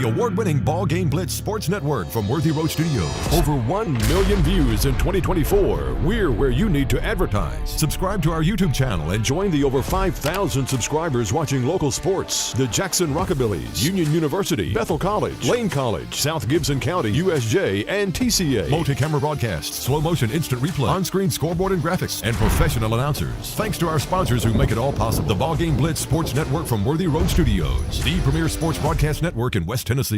Award-winning BallGame Blitz Sports Network from Worthy Road Studios. Over 1 million views in 2024. We're where you need to advertise. Subscribe to our YouTube channel and join the over 5,000 subscribers watching local sports. The Jackson Rockabillys, Union University, Bethel College, Lane College, South Gibson County, USJ, and TCA. Multi-camera broadcasts, slow-motion instant replay, on-screen scoreboard and graphics, and professional announcers. Thanks to our sponsors who make it all possible. The BallGame Blitz Sports Network from Worthy Road Studios. The premier sports broadcast network in West Tennessee.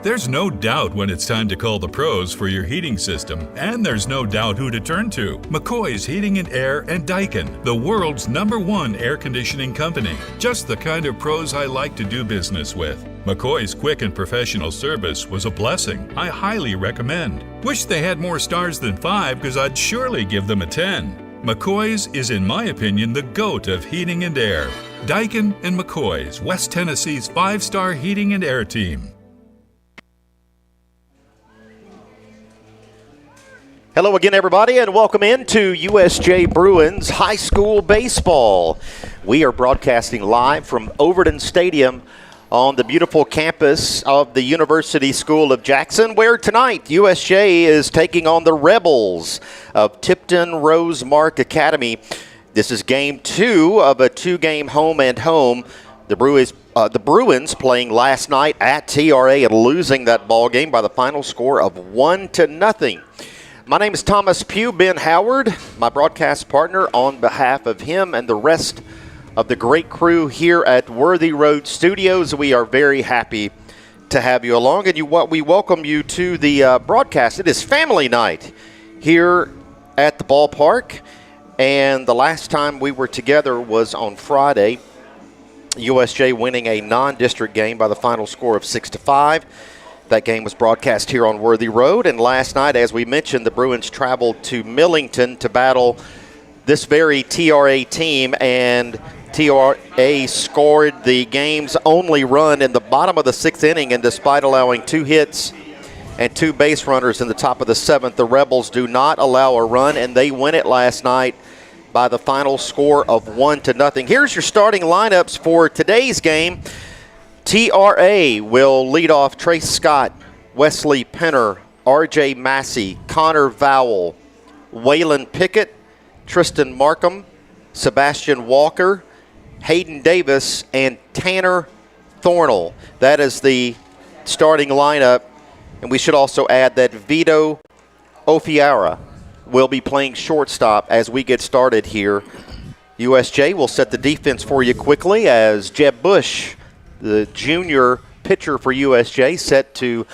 There's no doubt when it's time to call the pros for your heating system, and there's no doubt who to turn to. McCoy's Heating and Air and Daikin, the world's #1 air conditioning company. Just the kind of pros I like to do business with. McCoy's quick and professional service was a blessing. I highly recommend. Wish they had more stars than 5 because I'd surely give them a 10. McCoy's is, in my opinion, the GOAT of heating and air. Daikin and McCoy's, West Tennessee's 5-star heating and air team. Hello again, everybody, and welcome into USJ Bruins High School Baseball. We are broadcasting live from Overton Stadium on the beautiful campus of the University School of Jackson, where tonight USJ is taking on the Rebels of Tipton Rosemark Academy. This is game 2 of a 2-game home and home. The Bruins playing last night at TRA and losing that ball game by the final score of 1-0. My name is Thomas Pugh. Ben Howard, my broadcast partner, on behalf of him and the rest of the great crew here at Worthy Road Studios. We are very happy to have you along, and we welcome you to the broadcast. It is family night here at the ballpark, and the last time we were together was on Friday, USJ winning a non-district game by the final score of 6-5. That game was broadcast here on Worthy Road, and last night, as we mentioned, the Bruins traveled to Millington to battle this very TRA team, and TRA scored the game's only run in the bottom of the 6th inning, and despite allowing 2 hits and 2 base runners in the top of the 7th, the Rebels do not allow a run, and they win it last night by the final score of 1-0. Here's your starting lineups for today's game. TRA will lead off Trace Scott, Wesley Penner, RJ Massey, Connor Vowell, Waylon Pickett, Tristan Markham, Sebastian Walker, Hayden Davis, and Tanner Thornell. That is the starting lineup. And we should also add that Vito Ofiara will be playing shortstop as we get started here. USJ will set the defense for you quickly as Jeb Bush, the junior pitcher for USJ, set to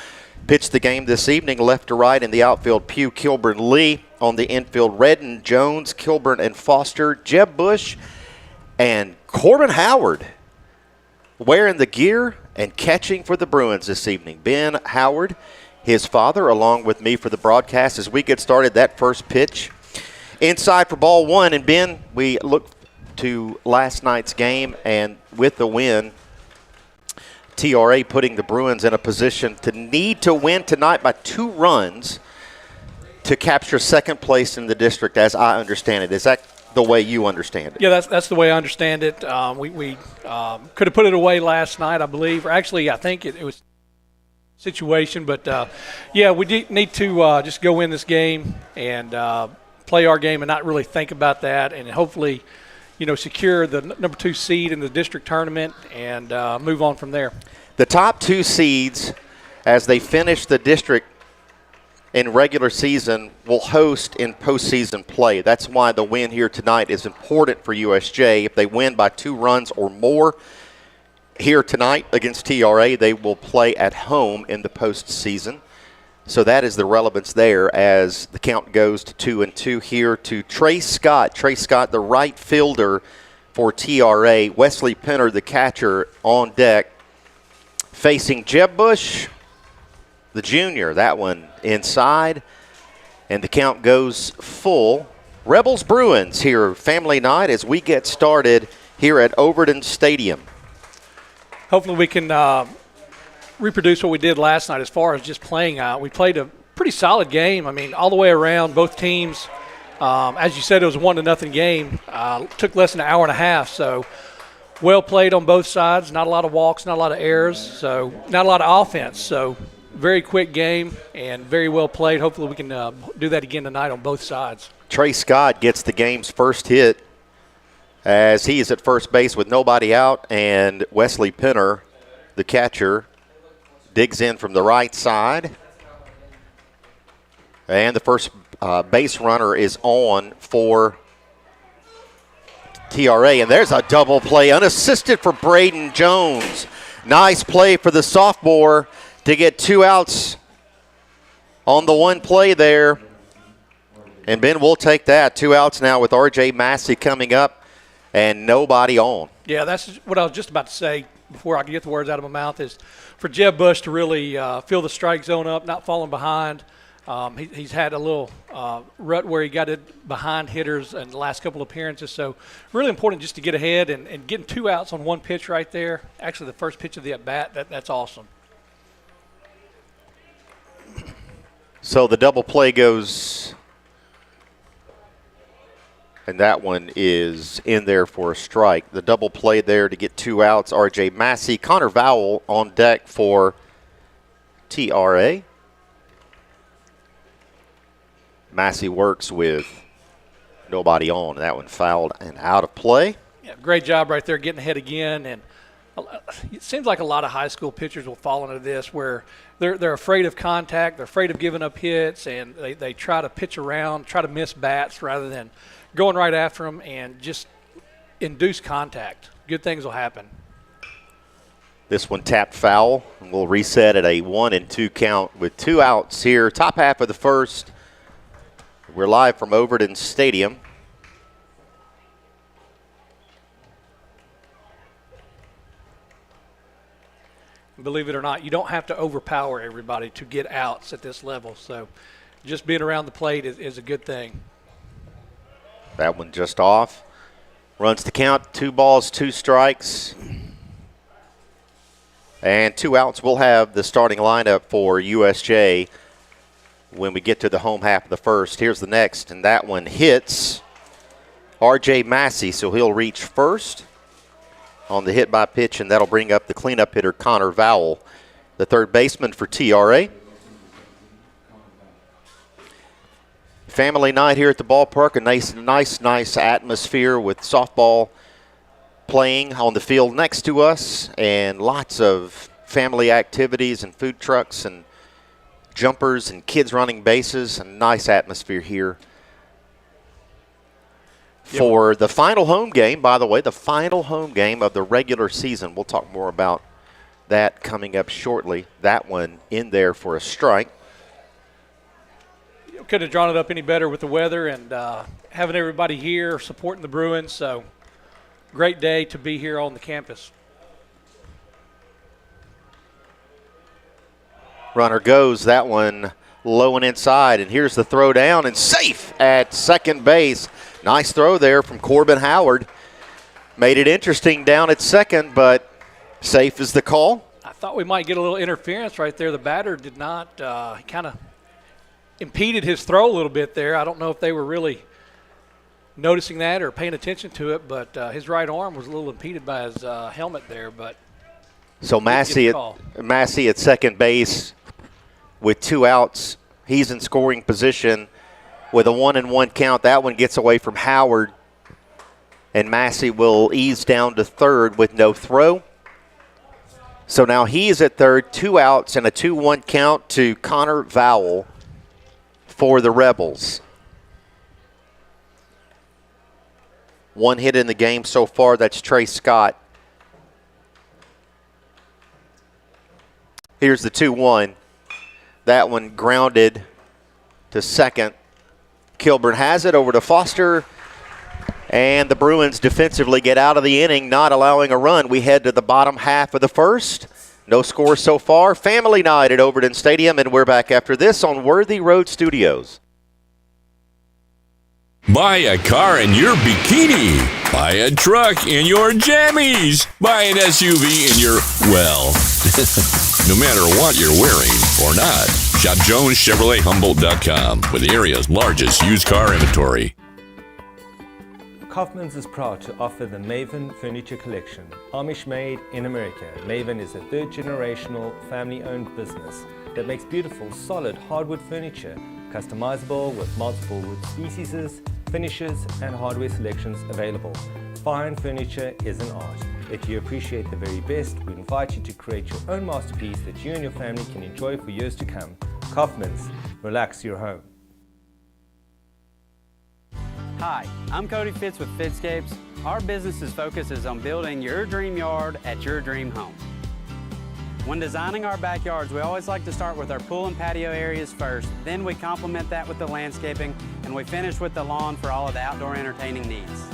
pitch the game this evening. Left to right in the outfield, Pugh, Kilburn, Lee. On the infield, Redden, Jones, Kilburn, and Foster. Jeb Bush and Corbin Howard wearing the gear and catching for the Bruins this evening. Ben Howard, his father, along with me for the broadcast as we get started. That first pitch inside for ball 1. And Ben, we look to last night's game, and with the win, TRA putting the Bruins in a position to need to win tonight by 2 runs to capture second place in the district, as I understand it. Is that the way you understand it? Yeah, that's the way I understand it. We could have put it away last night, I believe. Or actually, I think it was situation. But, yeah, we need to just go win this game and play our game and not really think about that, and hopefully, secure the number 2 seed in the district tournament and move on from there. The top 2 seeds, as they finish the district in regular season, will host in postseason play. That's why the win here tonight is important for USJ. If they win by 2 runs or more here tonight against TRA, they will play at home in the postseason. So that is the relevance there as the count goes to 2-2 here to Trey Scott. Trey Scott, the right fielder for TRA. Wesley Penner, the catcher, on deck. Facing Jeb Bush, the junior. That one inside. And the count goes full. Rebels Bruins here, family night, as we get started here at Overton Stadium. Hopefully we can reproduce what we did last night as far as just playing out. We played a pretty solid game. I mean, all the way around, both teams. As you said, it was a 1-0 game. Took less than an hour and a half, so well played on both sides. Not a lot of walks, not a lot of errors, so not a lot of offense. So very quick game and very well played. Hopefully we can do that again tonight on both sides. Trey Scott gets the game's first hit as he is at first base with nobody out, and Wesley Penner, the catcher, digs in from the right side. And the first base runner is on for TRA. And there's a double play, unassisted for Braden Jones. Nice play for the sophomore to get 2 outs on the one play there. And Ben will take that. 2 outs now with R.J. Massey coming up and nobody on. Yeah, that's what I was just about to say before I can get the words out of my mouth, is for Jeb Bush to really fill the strike zone up, not falling behind. He's had a little rut where he got it behind hitters in the last couple of appearances. So really important just to get ahead and getting 2 outs on one pitch right there. Actually, the first pitch of the at-bat, that's awesome. So the double play goes, and that one is in there for a strike. The double play there to get 2 outs. R.J. Massey, Connor Vowell on deck for TRA. Massey works with nobody on. That one fouled and out of play. Yeah, great job right there getting ahead again. And it seems like a lot of high school pitchers will fall into this where they're afraid of contact, they're afraid of giving up hits, and they try to pitch around, try to miss bats rather than going right after them and just induce contact. Good things will happen. This one tapped foul, and we'll reset at a 1-2 count with 2 outs here. Top half of the first. We're live from Overton Stadium. Believe it or not, you don't have to overpower everybody to get outs at this level. So just being around the plate is a good thing. That one just off. Runs the count, 2 balls, 2 strikes. And 2 outs. We'll have the starting lineup for USJ when we get to the home half of the first. Here's the next, and that one hits R.J. Massey, so he'll reach first on the hit by pitch, and that'll bring up the cleanup hitter, Connor Vowell, the third baseman for TRA. Family night here at the ballpark, a nice atmosphere with softball playing on the field next to us and lots of family activities and food trucks and jumpers and kids running bases. A nice atmosphere here for the final home game, by the way, the final home game of the regular season. We'll talk more about that coming up shortly. That one in there for a strike. Couldn't have drawn it up any better with the weather and having everybody here supporting the Bruins. So great day to be here on the campus. Runner goes, that one low and inside, and here's the throw down and safe at second base. Nice throw there from Corbin Howard. Made it interesting down at second, but safe is the call. I thought we might get a little interference right there. The batter did not kind of impeded his throw a little bit there. I don't know if they were really noticing that or paying attention to it, but his right arm was a little impeded by his helmet there. But so Massey at second base with 2 outs. He's in scoring position with a 1-1 count. That one gets away from Howard, and Massey will ease down to third with no throw. So now he's at third, 2 outs and a 2-1 count to Connor Vowell for the Rebels. 1 hit in the game so far. That's Trey Scott. Here's the 2-1. That one grounded to second. Kilburn has it over to Foster. And the Bruins defensively get out of the inning, not allowing a run. We head to the bottom half of the first. No score so far. Family night at Overton Stadium, and we're back after this on Worthy Road Studios. Buy a car in your bikini. Buy a truck in your jammies. Buy an SUV in your, well, no matter what you're wearing or not. Shop JonesChevroletHumboldt.com with the area's largest used car inventory. Kaufman's is proud to offer the Maven Furniture Collection. Amish-made in America, Maven is a third-generational, family-owned business that makes beautiful, solid hardwood furniture, customizable with multiple wood species, finishes, and hardware selections available. Fine furniture is an art. If you appreciate the very best, we invite you to create your own masterpiece that you and your family can enjoy for years to come. Kaufman's, relax your home. Hi, I'm Cody Fitz with Fitscapes. Our business's focus is on building your dream yard at your dream home. When designing our backyards, we always like to start with our pool and patio areas first. Then we complement that with the landscaping, and we finish with the lawn for all of the outdoor entertaining needs.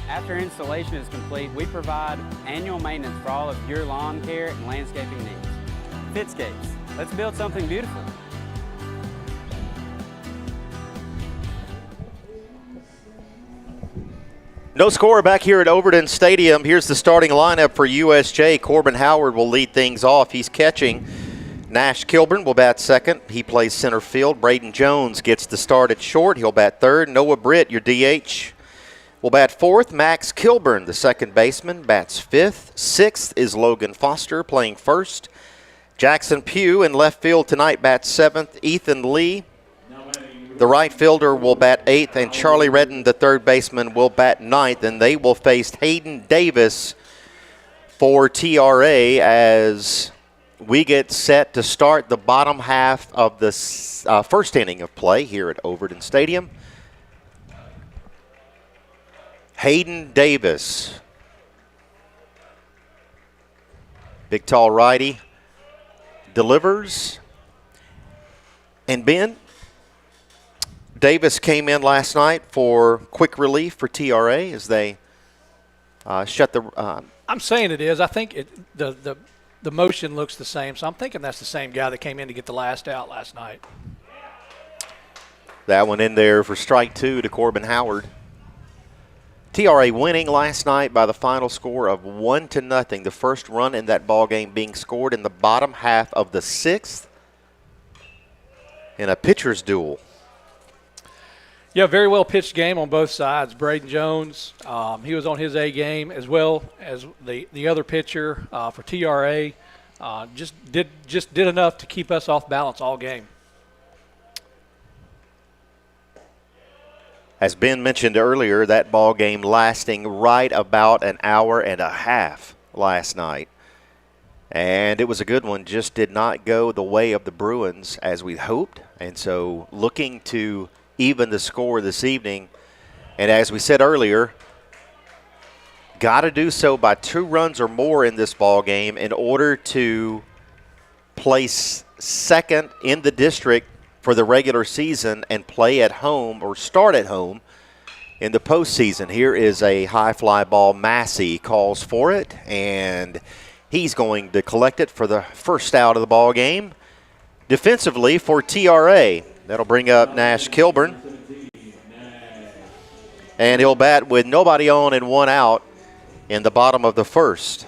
After installation is complete, we provide annual maintenance for all of your lawn care and landscaping needs. Fitscapes, let's build something beautiful. No score back here at Overton Stadium. Here's the starting lineup for USJ. Corbin Howard will lead things off. He's catching. Nash Kilburn will bat second. He plays center field. Braden Jones gets the start at short. He'll bat third. Noah Britt, your DH, will bat fourth. Max Kilburn, the second baseman, bats fifth. Sixth is Logan Foster playing first. Jackson Pugh in left field tonight bats seventh. Ethan Lee, the right fielder, will bat eighth, and Charlie Redden, the third baseman, will bat ninth, and they will face Hayden Davis for TRA as we get set to start the bottom half of the first inning of play here at Overton Stadium. Hayden Davis, big tall righty, delivers. And Ben, Davis came in last night for quick relief for TRA as they shut the. I'm saying it is. I think the motion looks the same, so I'm thinking that's the same guy that came in to get the last out last night. That one in there for strike two to Corbin Howard. TRA winning last night by the final score of 1-0. The first run in that ball game being scored in the bottom half of the sixth in a pitcher's duel. Yeah, very well pitched game on both sides. Braden Jones, he was on his A game, as well as the other pitcher for TRA. Just did enough to keep us off balance all game. As Ben mentioned earlier, that ball game lasting right about an hour and a half last night. And it was a good one, just did not go the way of the Bruins as we hoped. And so looking to even the score this evening. And as we said earlier, got to do so by 2 runs or more in this ball game in order to place second in the district for the regular season and play at home or start at home in the postseason. Here is a high fly ball. Massey calls for it, and he's going to collect it for the first out of the ball game. Defensively for TRA, that'll bring up Nash Kilburn. And he'll bat with nobody on and 1 out in the bottom of the first.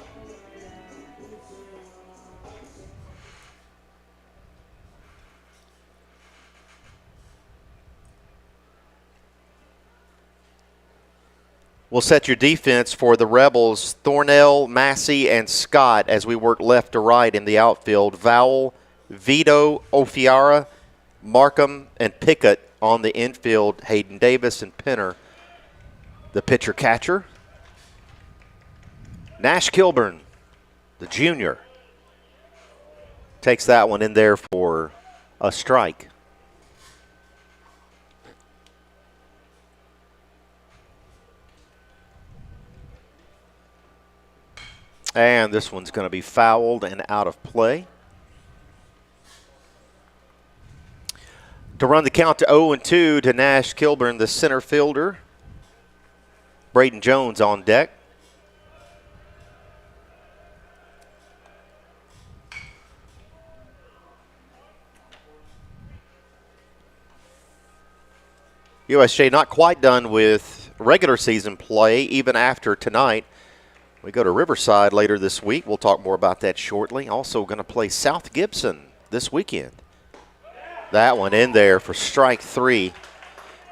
We'll set your defense for the Rebels, Thornell, Massey, and Scott as we work left to right in the outfield. Vowell, Vito, Ofiara, Markham, and Pickett on the infield. Hayden Davis and Penner, the pitcher-catcher. Nash Kilburn, the junior, takes that one in there for a strike. And this one's going to be fouled and out of play. To run the count to 0-2 to Nash Kilburn, the center fielder. Braden Jones on deck. USJ not quite done with regular season play even after tonight. We go to Riverside later this week. We'll talk more about that shortly. Also going to play South Gibson this weekend. That one in there for strike 3.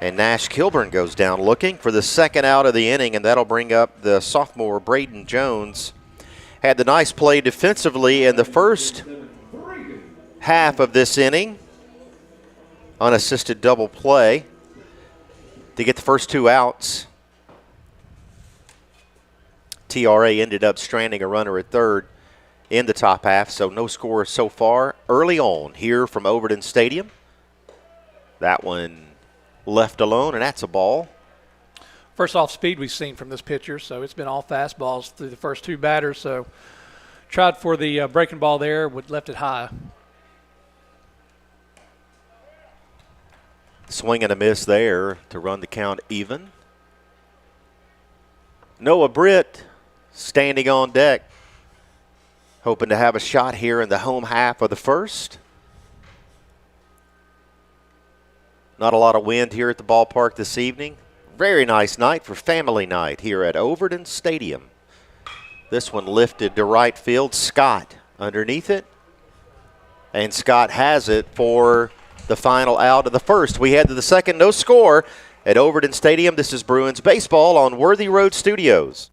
And Nash Kilburn goes down looking for the second out of the inning, and that'll bring up the sophomore Braden Jones. Had the nice play defensively in the first half of this inning. Unassisted double play to get the first 2 outs. TRA ended up stranding a runner at third in the top half, so no score so far early on here from Overton Stadium. That one left alone, and that's a ball. First off speed we've seen from this pitcher, so it's been all fastballs through the first 2 batters. So tried for the breaking ball there, but left it high. Swing and a miss there to run the count even. Noah Britt standing on deck, hoping to have a shot here in the home half of the first. Not a lot of wind here at the ballpark this evening. Very nice night for family night here at Overton Stadium. This one lifted to right field. Scott underneath it. And Scott has it for the final out of the first. We head to the second, no score at Overton Stadium. This is Bruins Baseball on Worthy Road Studios.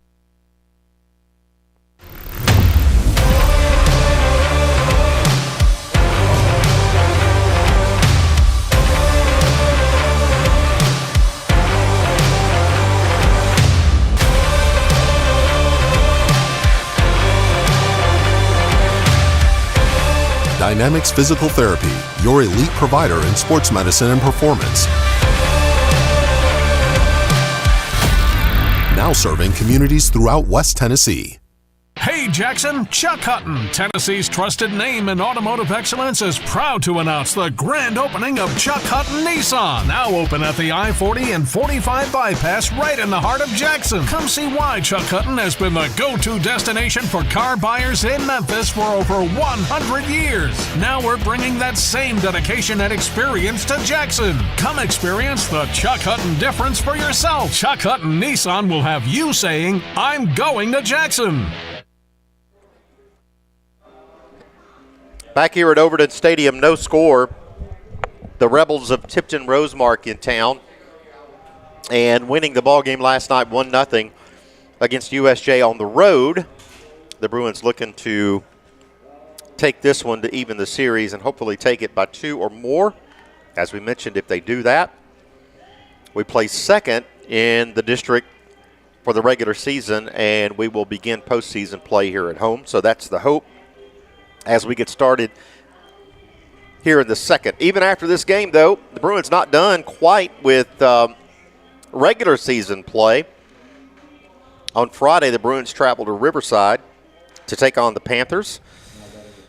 Dynamics Physical Therapy, your elite provider in sports medicine and performance. Now serving communities throughout West Tennessee. Hey Jackson, Chuck Hutton, Tennessee's trusted name in automotive excellence, is proud to announce the grand opening of Chuck Hutton Nissan, now open at the I-40 and 45 bypass right in the heart of Jackson. Come see why Chuck Hutton has been the go-to destination for car buyers in Memphis for over 100 years. Now we're bringing that same dedication and experience to Jackson. Come experience the Chuck Hutton difference for yourself. Chuck Hutton Nissan will have you saying, I'm going to Jackson. Back here at Overton Stadium, no score. The Rebels of Tipton Rosemark in town and winning the ball game last night 1-0 against USJ on the road. The Bruins looking to take this one to even the series and hopefully take it by 2 or more. As we mentioned, if they do that, we play second in the district for the regular season, and we will begin postseason play here at home. So that's the hope as we get started here in the second. Even after this game, though, the Bruins not done quite with regular season play. On Friday, the Bruins traveled to Riverside to take on the Panthers.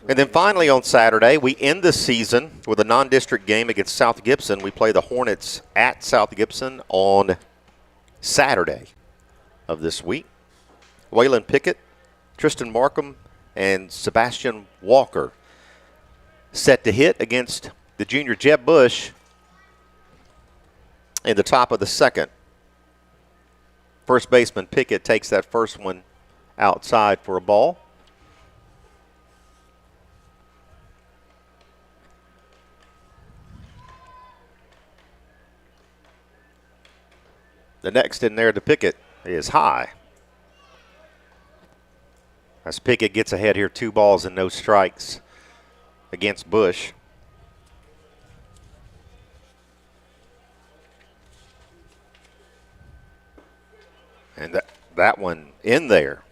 And then finally on Saturday, we end the season with a non-district game against South Gibson. We play the Hornets at South Gibson on Saturday of this week. Waylon Pickett, Tristan Markham, and Sebastian Walker set to hit against the junior Jeb Bush in the top of the second. First baseman Pickett takes that first one outside for a ball. The next in there to Pickett is high. As Pickett gets ahead here, 2 balls and no strikes. against Bush. And that one in there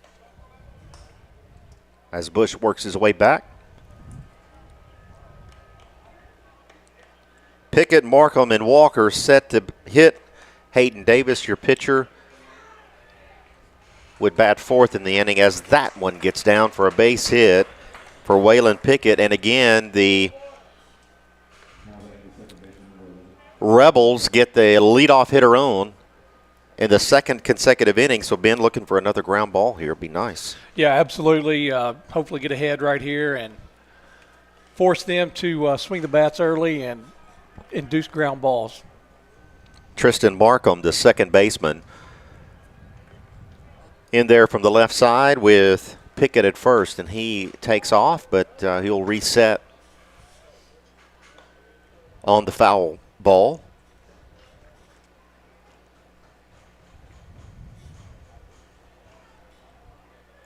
as Bush works his way back. Pickett, Markham, and Walker set to hit. Hayden Davis, your pitcher, would bat fourth in the inning as that one gets down for a base hit for Waylon Pickett. And again, the Rebels get the leadoff hitter on in the second consecutive inning. So Ben looking for another ground ball here. Be nice. Yeah, absolutely. Hopefully get ahead right here and force them to swing the bats early and induce ground balls. Tristan Markham, the second baseman, in there from the left side with Pickett at first, and he takes off, but he'll reset on the foul ball.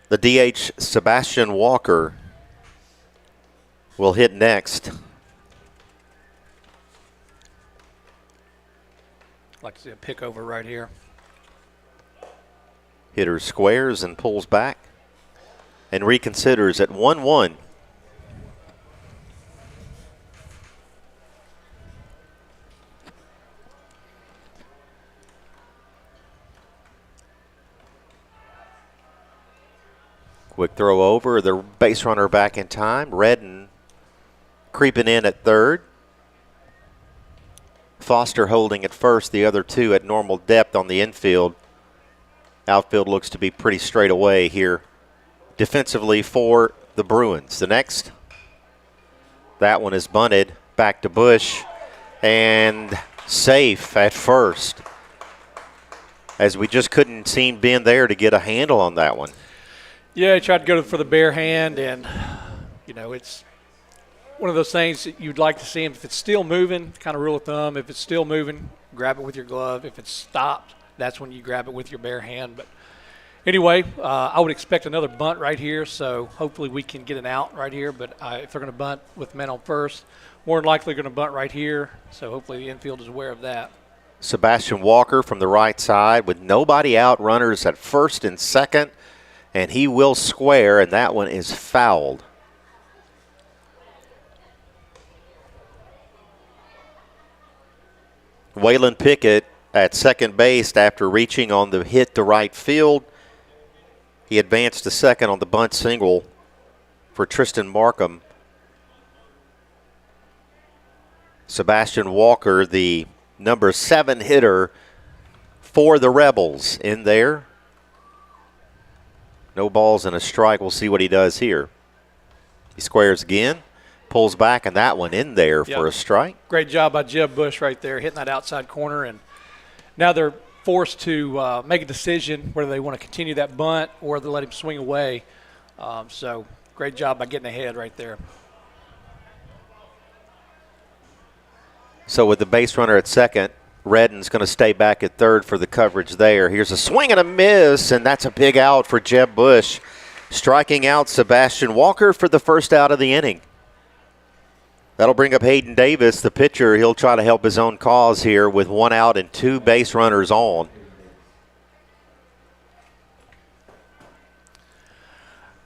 The DH, Sebastian Walker, will hit next. Like to see a pick over right here. Hitter squares and pulls back and reconsiders at 1-1. Quick throw over, the base runner back in time. Redden creeping in at third. Foster holding at first, the other two at normal depth on the infield. Outfield looks to be pretty straight away here defensively for the Bruins. The next, that one is bunted back to Bush and safe at first, as we just couldn't seem being there to get a handle on that one. Yeah, he tried to go for the bare hand, and, you know, it's one of those things that you'd like to see him. If it's still moving, kind of rule of thumb, if it's still moving, grab it with your glove. If it's stopped, that's when you grab it with your bare hand. But anyway, I would expect another bunt right here, so hopefully we can get an out right here. But if they're going to bunt with men on first, more than likely going to bunt right here, so hopefully the infield is aware of that. Sebastian Walker from the right side with nobody out, runners at first and second, and he will square, and that one is fouled. Waylon Pickett at second base after reaching on the hit to right field. He advanced to second on the bunt single for Tristan Markham. Sebastian Walker, the number 7 hitter for the Rebels, in there. No balls and a strike. We'll see what he does here. He squares again. Pulls back, and that one in there for a strike. Great job by Jeb Bush right there, hitting that outside corner. And now they're forced to make a decision whether they want to continue that bunt or they let him swing away. So great job by getting ahead right there. So with the base runner at second, Redden's going to stay back at third for the coverage there. Here's a swing and a miss, and that's a big out for Jeb Bush, striking out Sebastian Walker for the first out of the inning. That'll bring up Hayden Davis, the pitcher. He'll try to help his own cause here with 1 out and 2 base runners on.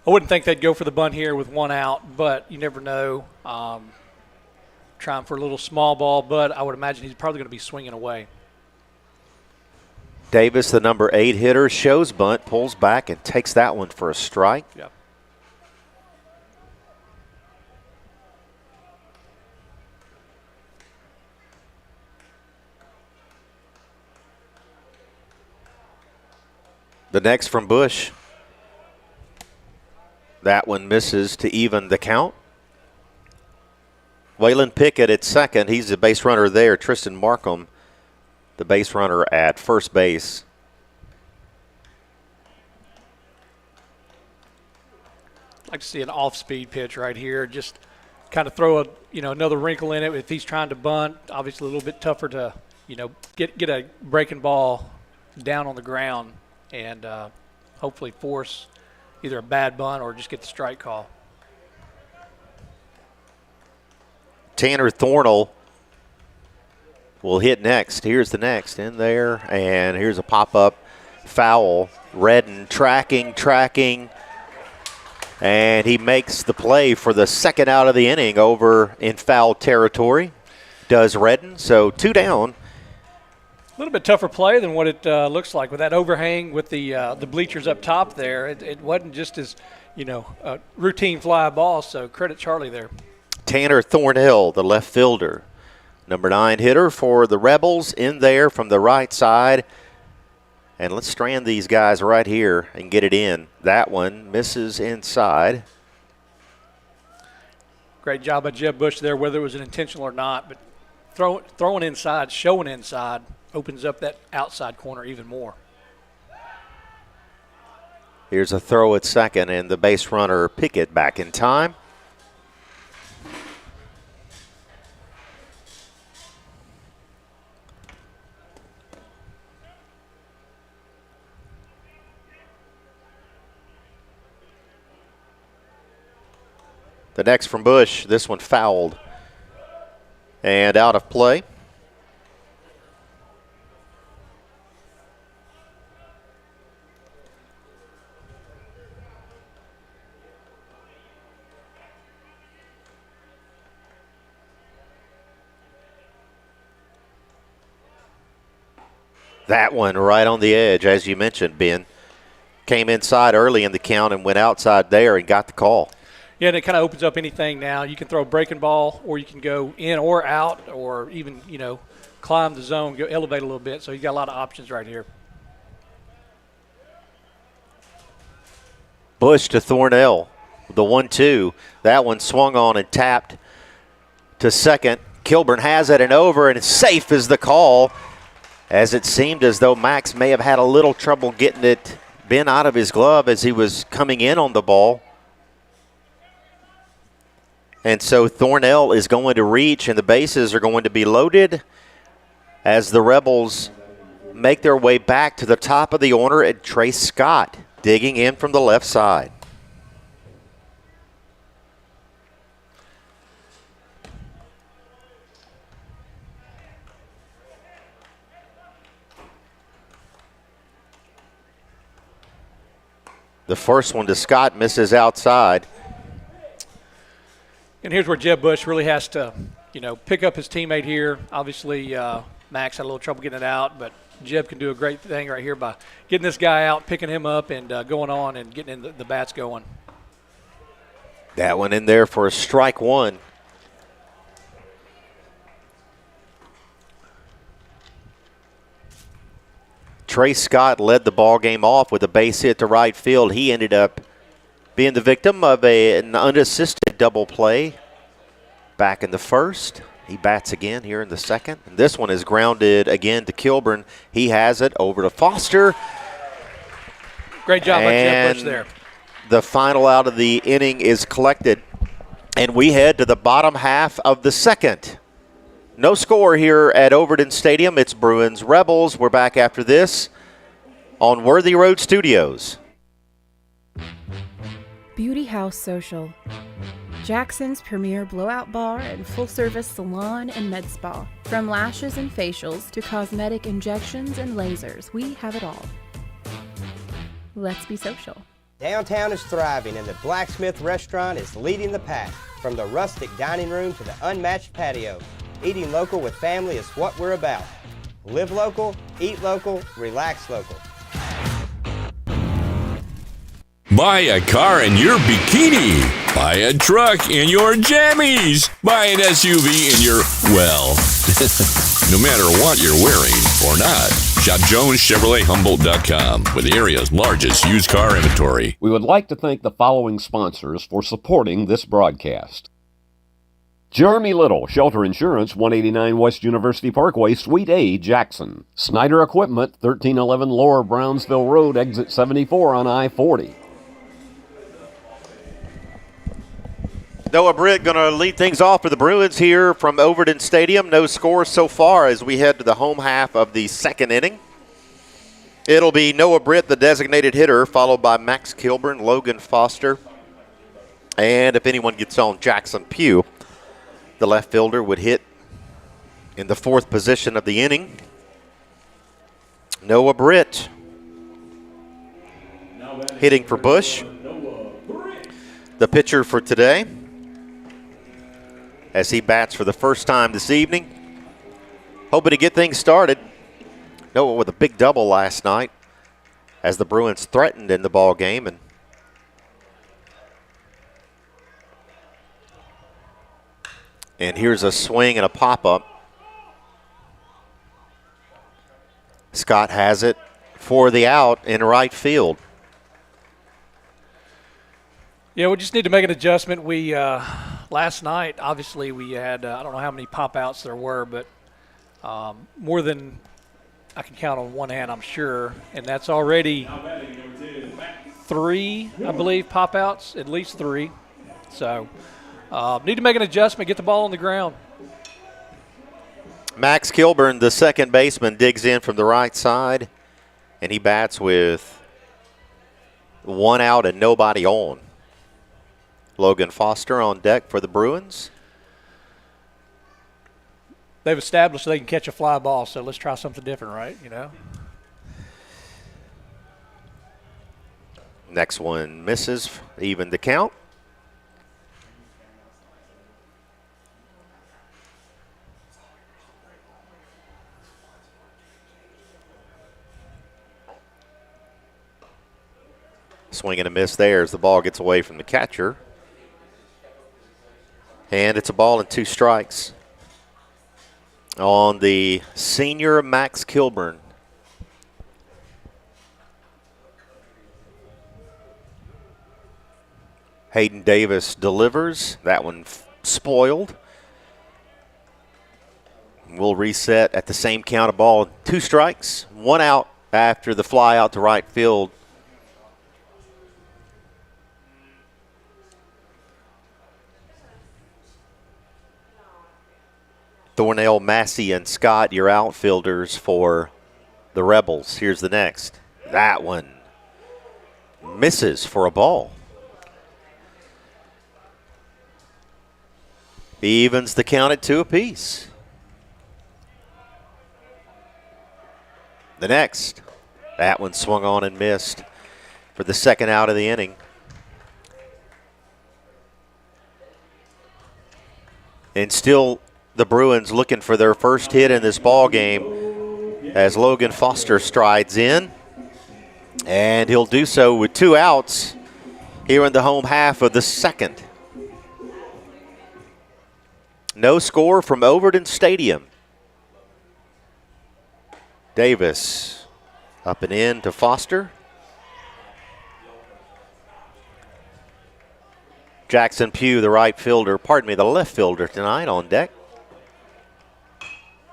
I wouldn't think they'd go for the bunt here with 1 out, but you never know. Trying for a little small ball, but I would imagine he's probably going to be swinging away. Davis, the number 8 hitter, shows bunt, pulls back, and takes that one for a strike. Yep. The next from Bush. That one misses to even the count. Waylon Pickett at second. He's the base runner there. Tristan Markham, the base runner at first base. I'd like to see an off-speed pitch right here. Just kind of throw another wrinkle in it. If he's trying to bunt, obviously a little bit tougher to, get a breaking ball down on the ground and hopefully force either a bad bunt or just get the strike call. Tanner Thornell will hit next. Here's the next in there, and here's a pop-up foul. Redden tracking, and he makes the play for the second out of the inning over in foul territory. Does Redden, so 2 down. A little bit tougher play than what it looks like with that overhang with the bleachers up top there. It wasn't just as, a routine fly ball, so credit Charlie there. Tanner Thornhill, the left fielder, number 9 hitter for the Rebels, in there from the right side. And let's strand these guys right here and get it in. That one misses inside. Great job by Jeb Bush there, whether it was an intentional or not, but throwing inside, showing inside, opens up that outside corner even more. Here's a throw at second, and the base runner Pickett back in time. The next from Bush, this one fouled and out of play. That one right on the edge, as you mentioned, Ben. Came inside early in the count and went outside there and got the call. Yeah, and it kind of opens up anything now. You can throw a breaking ball, or you can go in or out, or even, climb the zone, go elevate a little bit. So you got a lot of options right here. Bush to Thornell, the 1-2. That one swung on and tapped to second. Kilburn has it and over, and safe is the call, as it seemed as though Max may have had a little trouble getting it bent out of his glove as he was coming in on the ball. And so Thornell is going to reach, and the bases are going to be loaded as the Rebels make their way back to the top of the order, and Trace Scott digging in from the left side. The first one to Scott misses outside. And here's where Jeb Bush really has to, pick up his teammate here. Obviously, Max had a little trouble getting it out, but Jeb can do a great thing right here by getting this guy out, picking him up, and going on and getting in the bats going. That one in there for a strike one. Trace Scott led the ball game off with a base hit to right field. He ended up being the victim of an unassisted double play back in the first. He bats again here in the second. And this one is grounded again to Kilburn. He has it over to Foster. Great job by Jeb Bush there. The final out of the inning is collected. And we head to the bottom half of the second. No score here at Overton Stadium. It's Bruins Rebels. We're back after this on Worthy Road Studios. Beauty House Social. Jackson's premier blowout bar and full-service salon and med spa. From lashes and facials to cosmetic injections and lasers, we have it all. Let's be social. Downtown is thriving and the Blacksmith Restaurant is leading the pack. From the rustic dining room to the unmatched patio, eating local with family is what we're about. Live local, eat local, relax local. Buy a car in your bikini. Buy a truck in your jammies. Buy an SUV in your, no matter what you're wearing or not. Shop JonesChevroletHumboldt.com with the area's largest used car inventory. We would like to thank the following sponsors for supporting this broadcast. Jeremy Little, Shelter Insurance, 189 West University Parkway, Suite A, Jackson. Snyder Equipment, 1311 Lower Brownsville Road, Exit 74 on I-40. Noah Britt going to lead things off for the Bruins here from Overton Stadium. No score so far as we head to the home half of the second inning. It'll be Noah Britt, the designated hitter, followed by Max Kilburn, Logan Foster, and if anyone gets on, Jackson Pugh. The left fielder would hit in the fourth position of the inning. Noah Britt hitting for Bush. The pitcher for today, as he bats for the first time this evening. Hoping to get things started. Noah with a big double last night as the Bruins threatened in the ball game. And here's a swing and a pop-up. Scott has it for the out in right field. Yeah, we just need to make an adjustment. We last night, obviously, we had I don't know how many pop-outs there were, but more than I can count on one hand, I'm sure. And that's already 3, I believe, pop-outs, at least 3. So need to make an adjustment, get the ball on the ground. Max Kilburn, the second baseman, digs in from the right side, and he bats with 1 out and nobody on. Logan Foster on deck for the Bruins. They've established they can catch a fly ball, so let's try something different, right? You know. Next one misses, even the count. Swing and a miss there as the ball gets away from the catcher. And it's a ball and 2 strikes on the senior Max Kilburn. Hayden Davis delivers. That one spoiled. We'll reset at the same count of ball. 2 strikes, 1 out after the fly out to right field. Thornell, Massey, and Scott, your outfielders for the Rebels. Here's the next. That one misses for a ball. Evens the count at 2 apiece. The next. That one swung on and missed for the second out of the inning. And still the Bruins looking for their first hit in this ball game as Logan Foster strides in. And he'll do so with 2 outs here in the home half of the second. No score from Overton Stadium. Davis up and in to Foster. Jackson Pugh, the right fielder, the left fielder tonight on deck.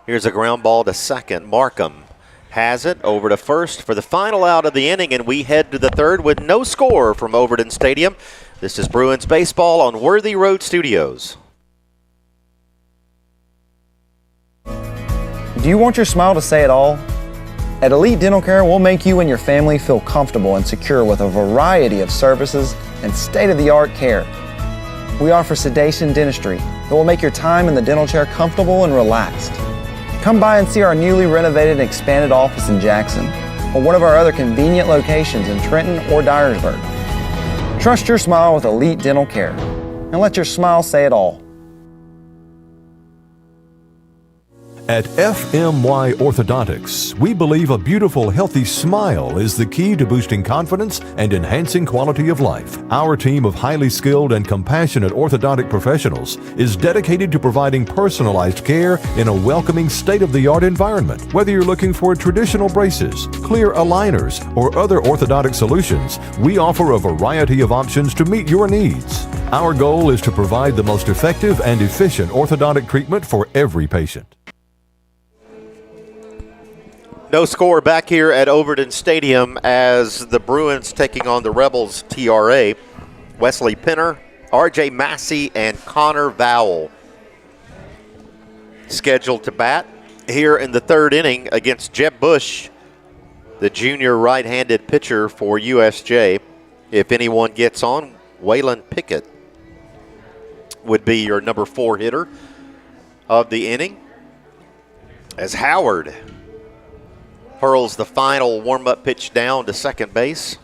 Here's a ground ball to second. Markham has it over to first for the final out of the inning, and we head to the third with no score from Overton Stadium. This is Bruins Baseball on Worthy Road Studios. Do you want your smile to say it all? At Elite Dental Care, we'll make you and your family feel comfortable and secure with a variety of services and state-of-the-art care. We offer sedation dentistry that will make your time in the dental chair comfortable and relaxed. Come by and see our newly renovated and expanded office in Jackson or one of our other convenient locations in Trenton or Dyersburg. Trust your smile with Elite Dental Care and let your smile say it all. At FMY Orthodontics, we believe a beautiful, healthy smile is the key to boosting confidence and enhancing quality of life. Our team of highly skilled and compassionate orthodontic professionals is dedicated to providing personalized care in a welcoming, state-of-the-art environment. Whether you're looking for traditional braces, clear aligners, or other orthodontic solutions, we offer a variety of options to meet your needs. Our goal is to provide the most effective and efficient orthodontic treatment for every patient. No score back here at Overton Stadium as the Bruins taking on the Rebels TRA. Wesley Penner, R.J. Massey, and Connor Vowell scheduled to bat here in the third inning against Jeb Bush, the junior right-handed pitcher for USJ. If anyone gets on, Waylon Pickett would be your number 4 hitter of the inning as Howard hurls the final warm-up pitch down to second base.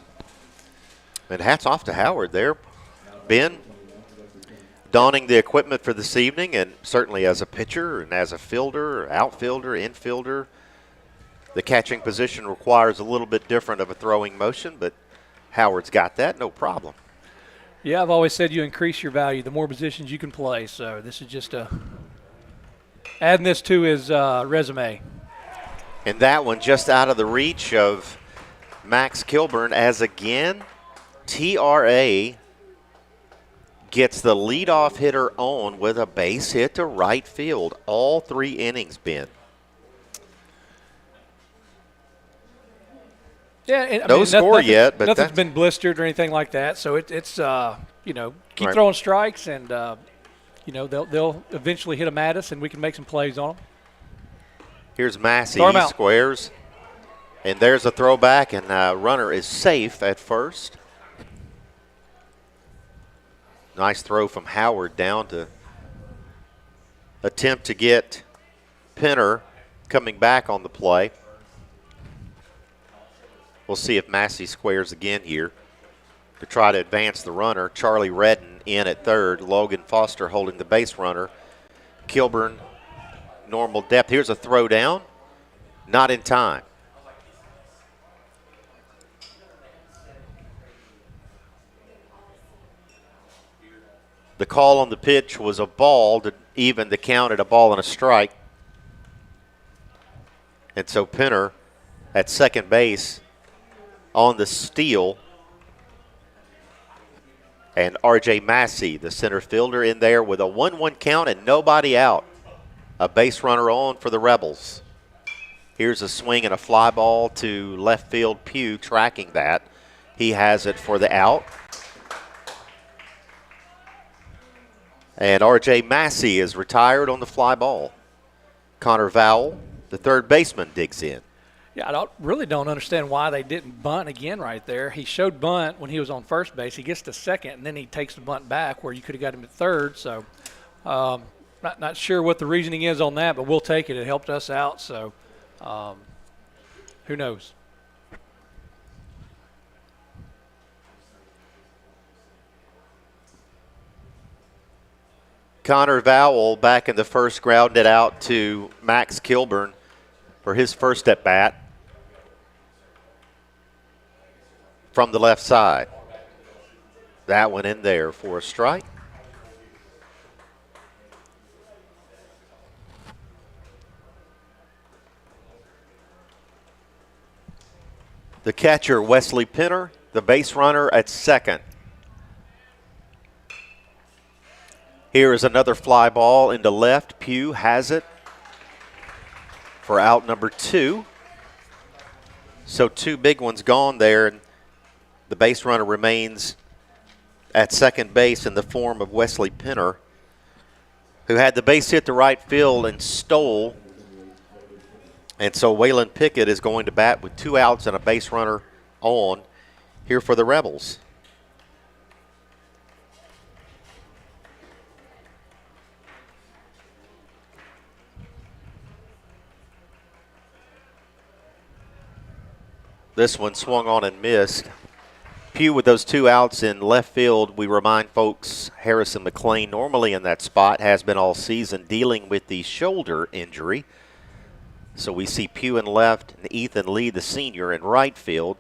And hats off to Howard there. Ben donning the equipment for this evening, and certainly as a pitcher and as a fielder, outfielder, infielder, the catching position requires a little bit different of a throwing motion, but Howard's got that, no problem. Yeah, I've always said you increase your value the more positions you can play, so this is just adding this to his resume. And that one just out of the reach of Max Kilburn, as again, TRA gets the leadoff hitter on with a base hit to right field. All 3 innings, Ben. Yeah, no score yet, but nothing's been blistered or anything like that. So it's keep right. throwing strikes, and they'll eventually hit them at us, and we can make some plays on them. Here's Massey, squares, and there's a throwback, and runner is safe at first. Nice throw from Howard down to attempt to get Penner coming back on the play. We'll see if Massey squares again here to try to advance the runner. Charlie Redden in at third. Logan Foster holding the base runner. Kilburn, normal depth. Here's a throw down. Not in time. The call on the pitch was a ball to even the count at a ball and a strike. And so Penner at second base on the steal. And R.J. Massey, the center fielder, in there with a 1-1 count and nobody out. A base runner on for the Rebels. Here's a swing and a fly ball to left field. Pugh tracking that. He has it for the out. And R.J. Massey is retired on the fly ball. Connor Vowell, the third baseman, digs in. Yeah, I really don't understand why they didn't bunt again right there. He showed bunt when he was on first base. He gets to second, and then he takes the bunt back where you could have got him at third. So not sure what the reasoning is on that, but we'll take it. It helped us out, so who knows. Connor Vowell back in the first, grounded out to Max Kilburn for his first at bat from the left side. That one in there for a strike. The catcher, Wesley Penner, the base runner at second. Here is another fly ball into left. Pugh has it for out number 2. So 2 big ones gone there, and the base runner remains at second base in the form of Wesley Penner, who had the base hit to right field and stole. And so Waylon Pickett is going to bat with 2 outs and a base runner on here for the Rebels. This one swung on and missed. Pugh with those 2 outs in left field. We remind folks Harrison McLean, normally in that spot, has been all season dealing with the shoulder injury. So we see Pugh in left and Ethan Lee, the senior, in right field.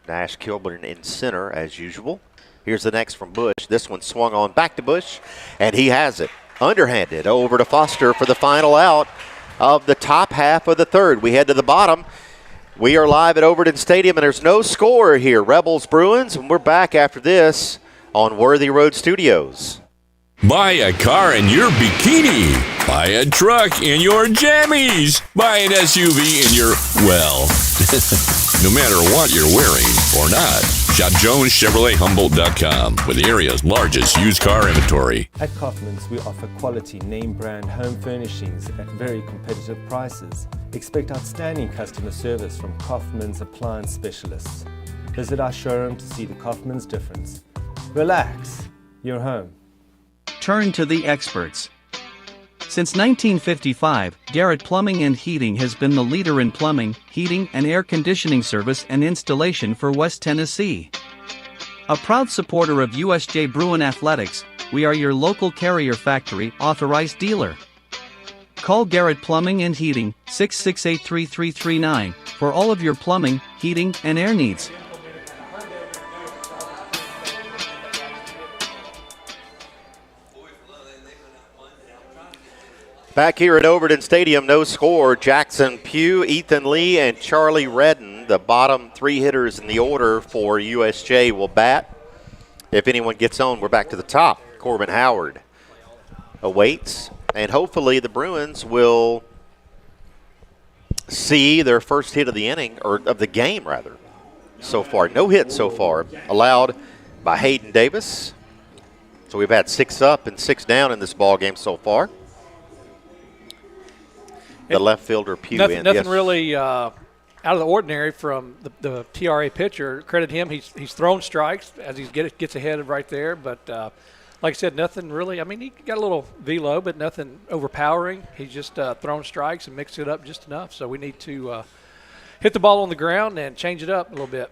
Nash Kilburn in center as usual. Here's the next from Bush. This one swung on back to Bush, and he has it. Underhanded over to Foster for the final out of the top half of the third. We head to the bottom. We are live at Overton Stadium, and there's no score here. Rebels Bruins, and we're back after this on Worthy Road Studios. Buy a car in your bikini. Buy a truck in your jammies. Buy an SUV in your, well, no matter what you're wearing or not. Shop JonesChevroletHumboldt.com with the area's largest used car inventory. At Kaufman's, we offer quality name brand home furnishings at very competitive prices. Expect outstanding customer service from Kaufman's appliance specialists. Visit our showroom to see the Kaufman's difference. Relax, you're home. Turn to the experts. Since 1955, Garrett Plumbing and Heating has been the leader in plumbing, heating, and air conditioning service and installation for West Tennessee. A proud supporter of USJ Bruin Athletics, we are your local Carrier Factory authorized dealer. Call Garrett Plumbing and Heating, 668-3339, for all of your plumbing, heating, and air needs. Back here at Overton Stadium, no score. Jackson Pugh, Ethan Lee, and Charlie Redden, the bottom three hitters in the order for USJ, will bat. If anyone gets on, we're back to the top. Corbin Howard awaits, and hopefully the Bruins will see their first hit of the inning, or of the game, rather, so far. No hit so far, allowed by Hayden Davis. So we've had 6 up and 6 down in this ball game so far. The left fielder, Pugh. Nothing really out of the ordinary from the TRA pitcher. Credit him. He's thrown strikes as he gets ahead of right there. But like I said, nothing really. I mean, he got a little velo, but nothing overpowering. He's just thrown strikes and mixed it up just enough. So we need to hit the ball on the ground and change it up a little bit.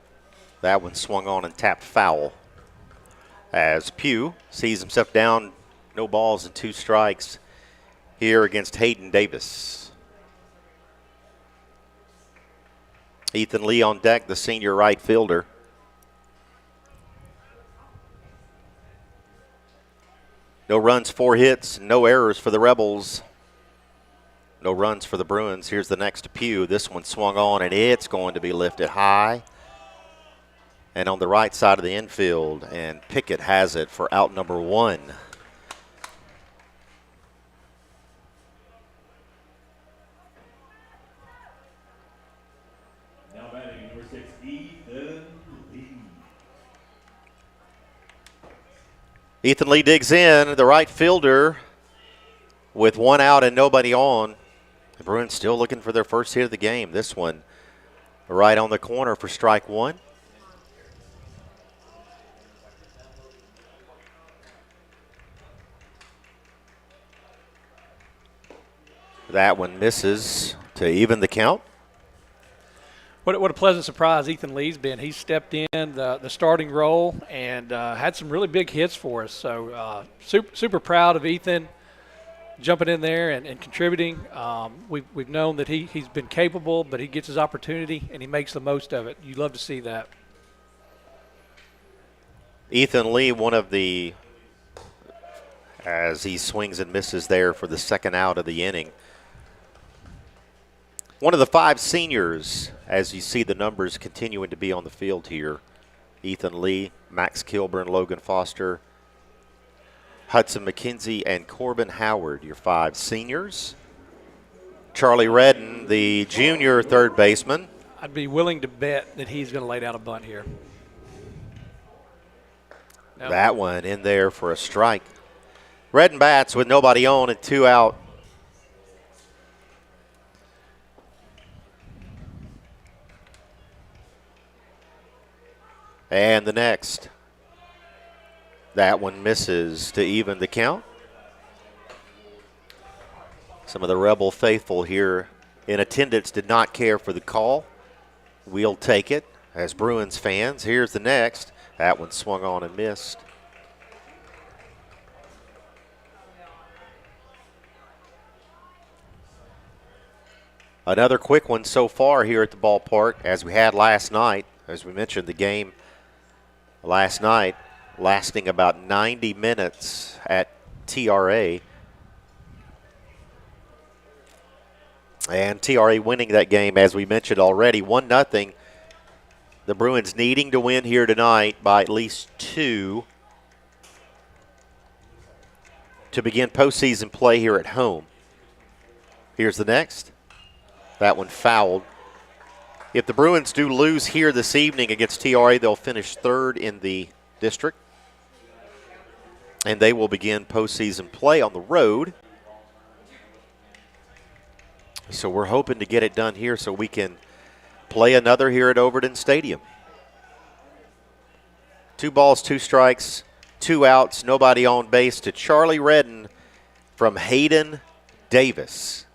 That one swung on and tapped foul as Pugh sees himself down, no balls and 2 strikes here against Hayden Davis. Ethan Lee on deck, the senior right fielder. No runs, 4 hits, no errors for the Rebels. No runs for the Bruins. Here's the next to Pugh. This one swung on, and it's going to be lifted high. And on the right side of the infield, and Pickett has it for out number 1. Ethan Lee digs in, the right fielder, with 1 out and nobody on. The Bruins still looking for their first hit of the game. This one right on the corner for strike 1. That one misses to even the count. What a pleasant surprise Ethan Lee's been. He's stepped in the starting role and had some really big hits for us. So super proud of Ethan jumping in there and contributing. We've known that he's been capable, but he gets his opportunity and he makes the most of it. You love to see that. Ethan Lee, one of the, as he swings and misses there for the second out of the inning. One of the 5 seniors, as you see the numbers continuing to be on the field here. Ethan Lee, Max Kilburn, Logan Foster, Hudson McKenzie, and Corbin Howard, your 5 seniors. Charlie Redden, the junior third baseman. I'd be willing to bet that he's going to lay down a bunt here. Nope. That one in there for a strike. Redden bats with nobody on and 2 out. And the next. That one misses to even the count. Some of the Rebel faithful here in attendance did not care for the call. We'll take it as Bruins fans. Here's the next. That one swung on and missed. Another quick one so far here at the ballpark, as we had last night. As we mentioned, the game last night lasting about 90 minutes at TRA. And TRA winning that game, as we mentioned already, 1-0. The Bruins needing to win here tonight by at least 2 to begin postseason play here at home. Here's the next. That one fouled. If the Bruins do lose here this evening against TRA, they'll finish 3rd in the district. And they will begin postseason play on the road. So we're hoping to get it done here so we can play another here at Overton Stadium. 2 balls, 2 strikes, 2 outs, nobody on base to Charlie Redden from Hayden Davis.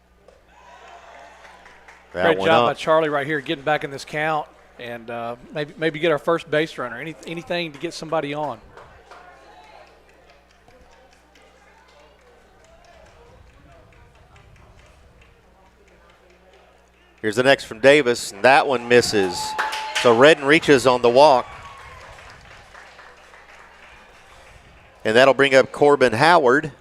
Great job by Charlie right here getting back in this count and maybe get our first base runner, anything to get somebody on. Here's the next from Davis, and that one misses. So Redden reaches on the walk. And that'll bring up Corbin Howard.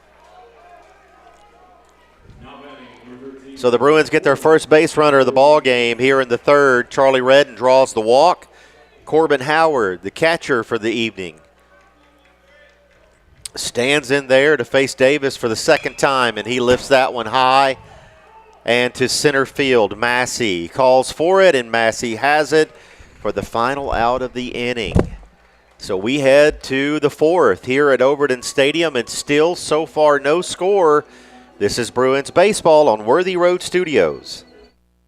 So the Bruins get their first base runner of the ball game here in the third. Charlie Redden draws the walk. Corbin Howard, the catcher for the evening, stands in there to face Davis for the second time, and he lifts that one high and to center field. Massey calls for it, and Massey has it for the final out of the inning. So we head to the fourth here at Overton Stadium, and still so far no score. This is Bruins baseball on Worthy Road Studios.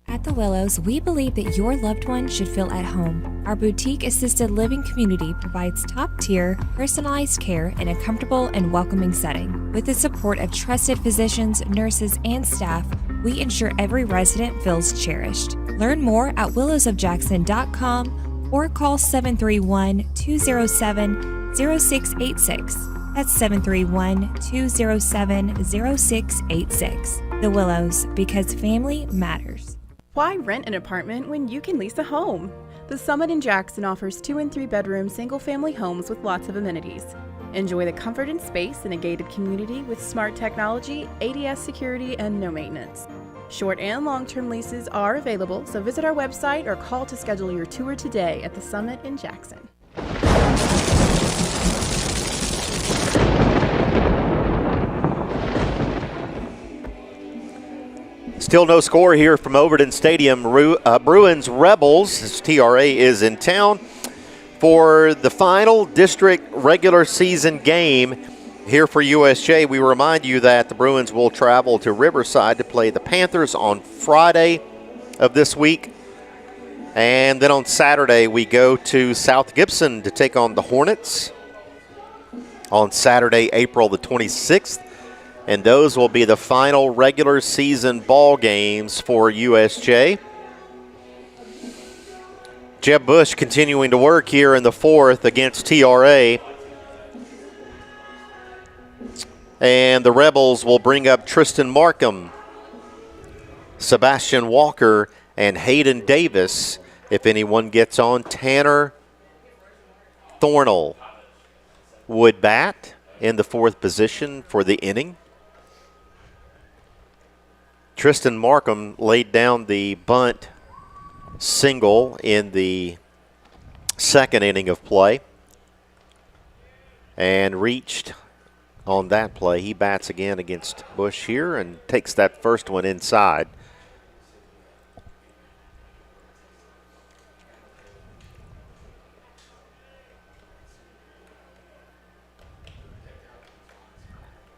At the Willows, we believe that your loved one should feel at home. Our boutique assisted living community provides top-tier, personalized care in a comfortable and welcoming setting. With the support of trusted physicians, nurses, and staff, we ensure every resident feels cherished. Learn more at willowsofjackson.com or call 731-207-0686. That's 731-207-0686. The Willows, because family matters. Why rent an apartment when you can lease a home? The Summit in Jackson offers 2 and 3 bedroom single-family homes with lots of amenities. Enjoy the comfort and space in a gated community with smart technology, ADS security, and no maintenance. Short and long-term leases are available, so visit our website or call to schedule your tour today at the Summit in Jackson. Still no score here from Overton Stadium. Bruins Rebels, as TRA is in town, for the final district regular season game here for USJ. We remind you that the Bruins will travel to Riverside to play the Panthers on Friday of this week. And then on Saturday, we go to South Gibson to take on the Hornets on Saturday, April the 26th. And those will be the final regular season ball games for USJ. Jeb Bush continuing to work here in the fourth against TRA. And the Rebels will bring up Tristan Markham, Sebastian Walker, and Hayden Davis. If anyone gets on, Tanner Thornell would bat in the fourth position for the inning. Tristan Markham laid down the bunt single in the second inning of play and reached on that play. He bats again against Bush here and takes that first one inside.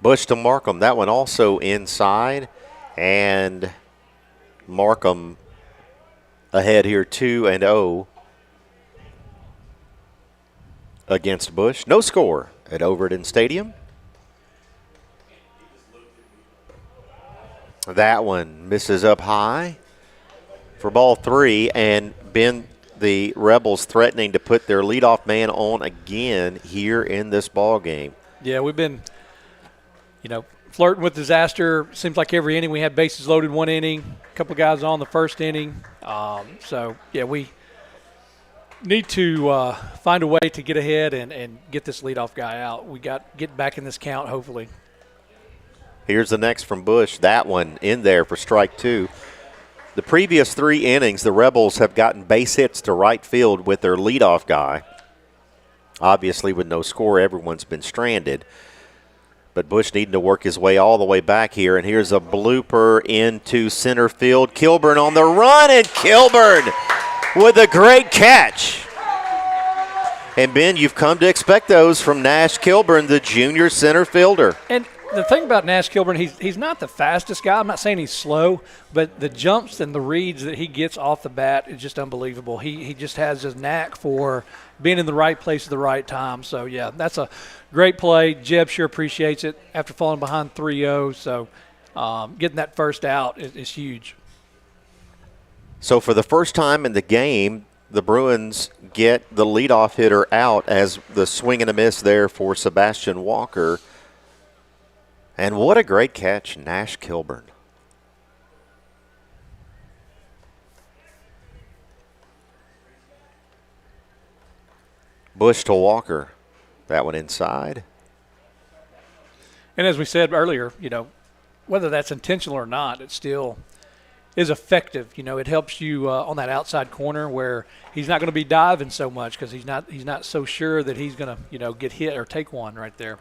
Bush to Markham, that one also inside. And Markham ahead here 2-0 against Bush. No score at Overton Stadium. That one misses up high for ball 3, and Ben, the Rebels threatening to put their leadoff man on again here in this ball game. Yeah, we've been, flirting with disaster. Seems like every inning we had bases loaded one inning, a couple of guys on the first inning. We need to find a way to get ahead and get this leadoff guy out. We got to get back in this count, hopefully. Here's the next from Bush. That one in there for strike 2. The previous 3 innings, the Rebels have gotten base hits to right field with their leadoff guy. Obviously, with no score, everyone's been stranded. But Bush needing to work his way all the way back here. And here's a blooper into center field. Kilburn on the run, and Kilburn with a great catch. And, Ben, you've come to expect those from Nash Kilburn, the junior center fielder. And the thing about Nash Kilburn, he's not the fastest guy. I'm not saying he's slow, but the jumps and the reads that he gets off the bat is just unbelievable. He just has his knack for being in the right place at the right time. So, yeah, that's a great play. Jeb sure appreciates it after falling behind 3-0. So, getting that first out is huge. So for the first time in the game, the Bruins get the leadoff hitter out as the swing and a miss there for Sebastian Walker. And what a great catch, Nash Kilburn. Bush to Walker. That one inside. And as we said earlier, whether that's intentional or not, it still is effective. It helps you on that outside corner where he's not going to be diving so much because he's not so sure that he's going to get hit or take one right there.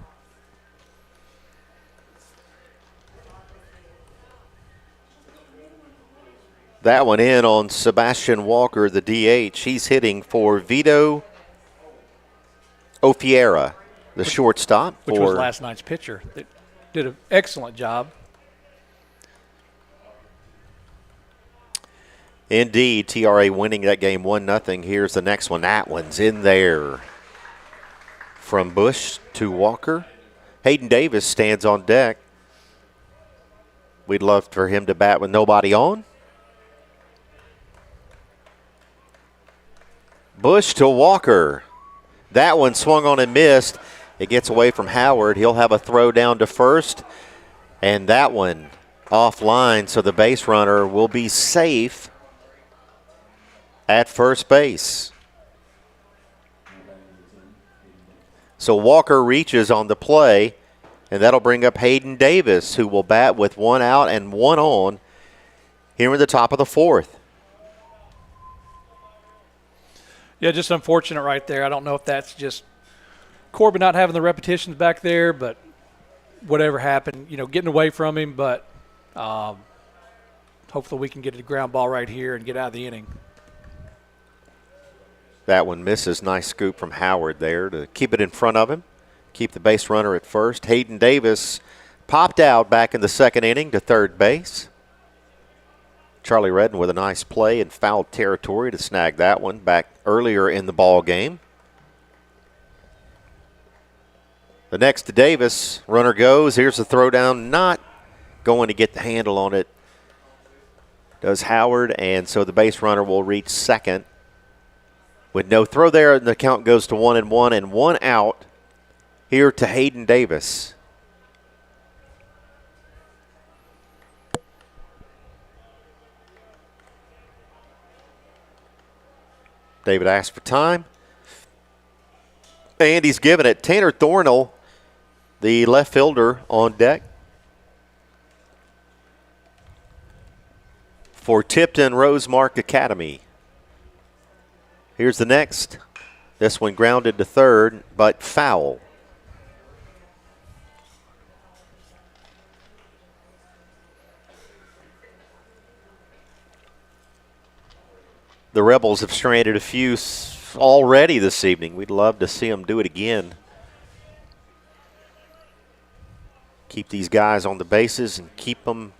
That one in on Sebastian Walker, the DH. He's hitting for Vito Ofiera, the shortstop. Which was last night's pitcher. That did an excellent job. Indeed, TRA winning that game 1-0. Here's the next one. That one's in there. From Bush to Walker. Hayden Davis stands on deck. We'd love for him to bat with nobody on. Bush to Walker. That one swung on and missed. It gets away from Howard. He'll have a throw down to first. And that one offline, so the base runner will be safe at first base. So Walker reaches on the play, and that'll bring up Hayden Davis, who will bat with one out and one on here in the top of the fourth. Yeah, just unfortunate right there. I don't know if that's just Corbin not having the repetitions back there, but whatever happened, getting away from him. But hopefully we can get a ground ball right here and get out of the inning. That one misses. Nice scoop from Howard there to keep it in front of him, keep the base runner at first. Hayden Davis popped out back in the second inning to third base. Charlie Redden with a nice play in foul territory to snag that one back earlier in the ball game. The next to Davis, runner goes. Here's the throw down, not going to get the handle on it. Does Howard, and so the base runner will reach second. With no throw there, the count goes to 1-1 and one out here to Hayden Davis. David asked for time, and he's given it. Tanner Thornell, the left fielder, on deck for Tipton Rosemark Academy. Here's the next. This one grounded to third, but foul. The Rebels have stranded a few already this evening. We'd love to see them do it again. Keep these guys on the bases and keep them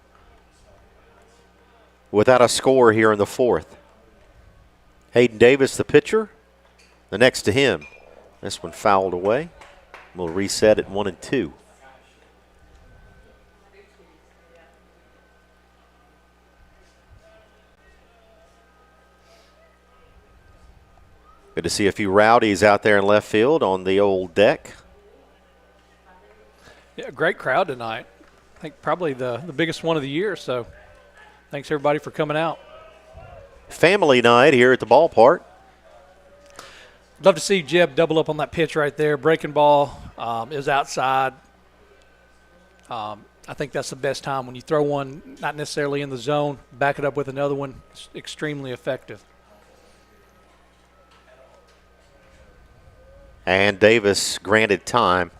without a score here in the fourth. Hayden Davis, the pitcher. The next to him. This one fouled away. We'll reset at 1-2. Good to see a few rowdies out there in left field on the old deck. Yeah, great crowd tonight. I think probably the biggest one of the year, so thanks everybody for coming out. Family night here at the ballpark. Love to see Jeb double up on that pitch right there. Breaking ball is outside. I think that's the best time when you throw one, not necessarily in the zone, back it up with another one. It's extremely effective. And Davis granted time.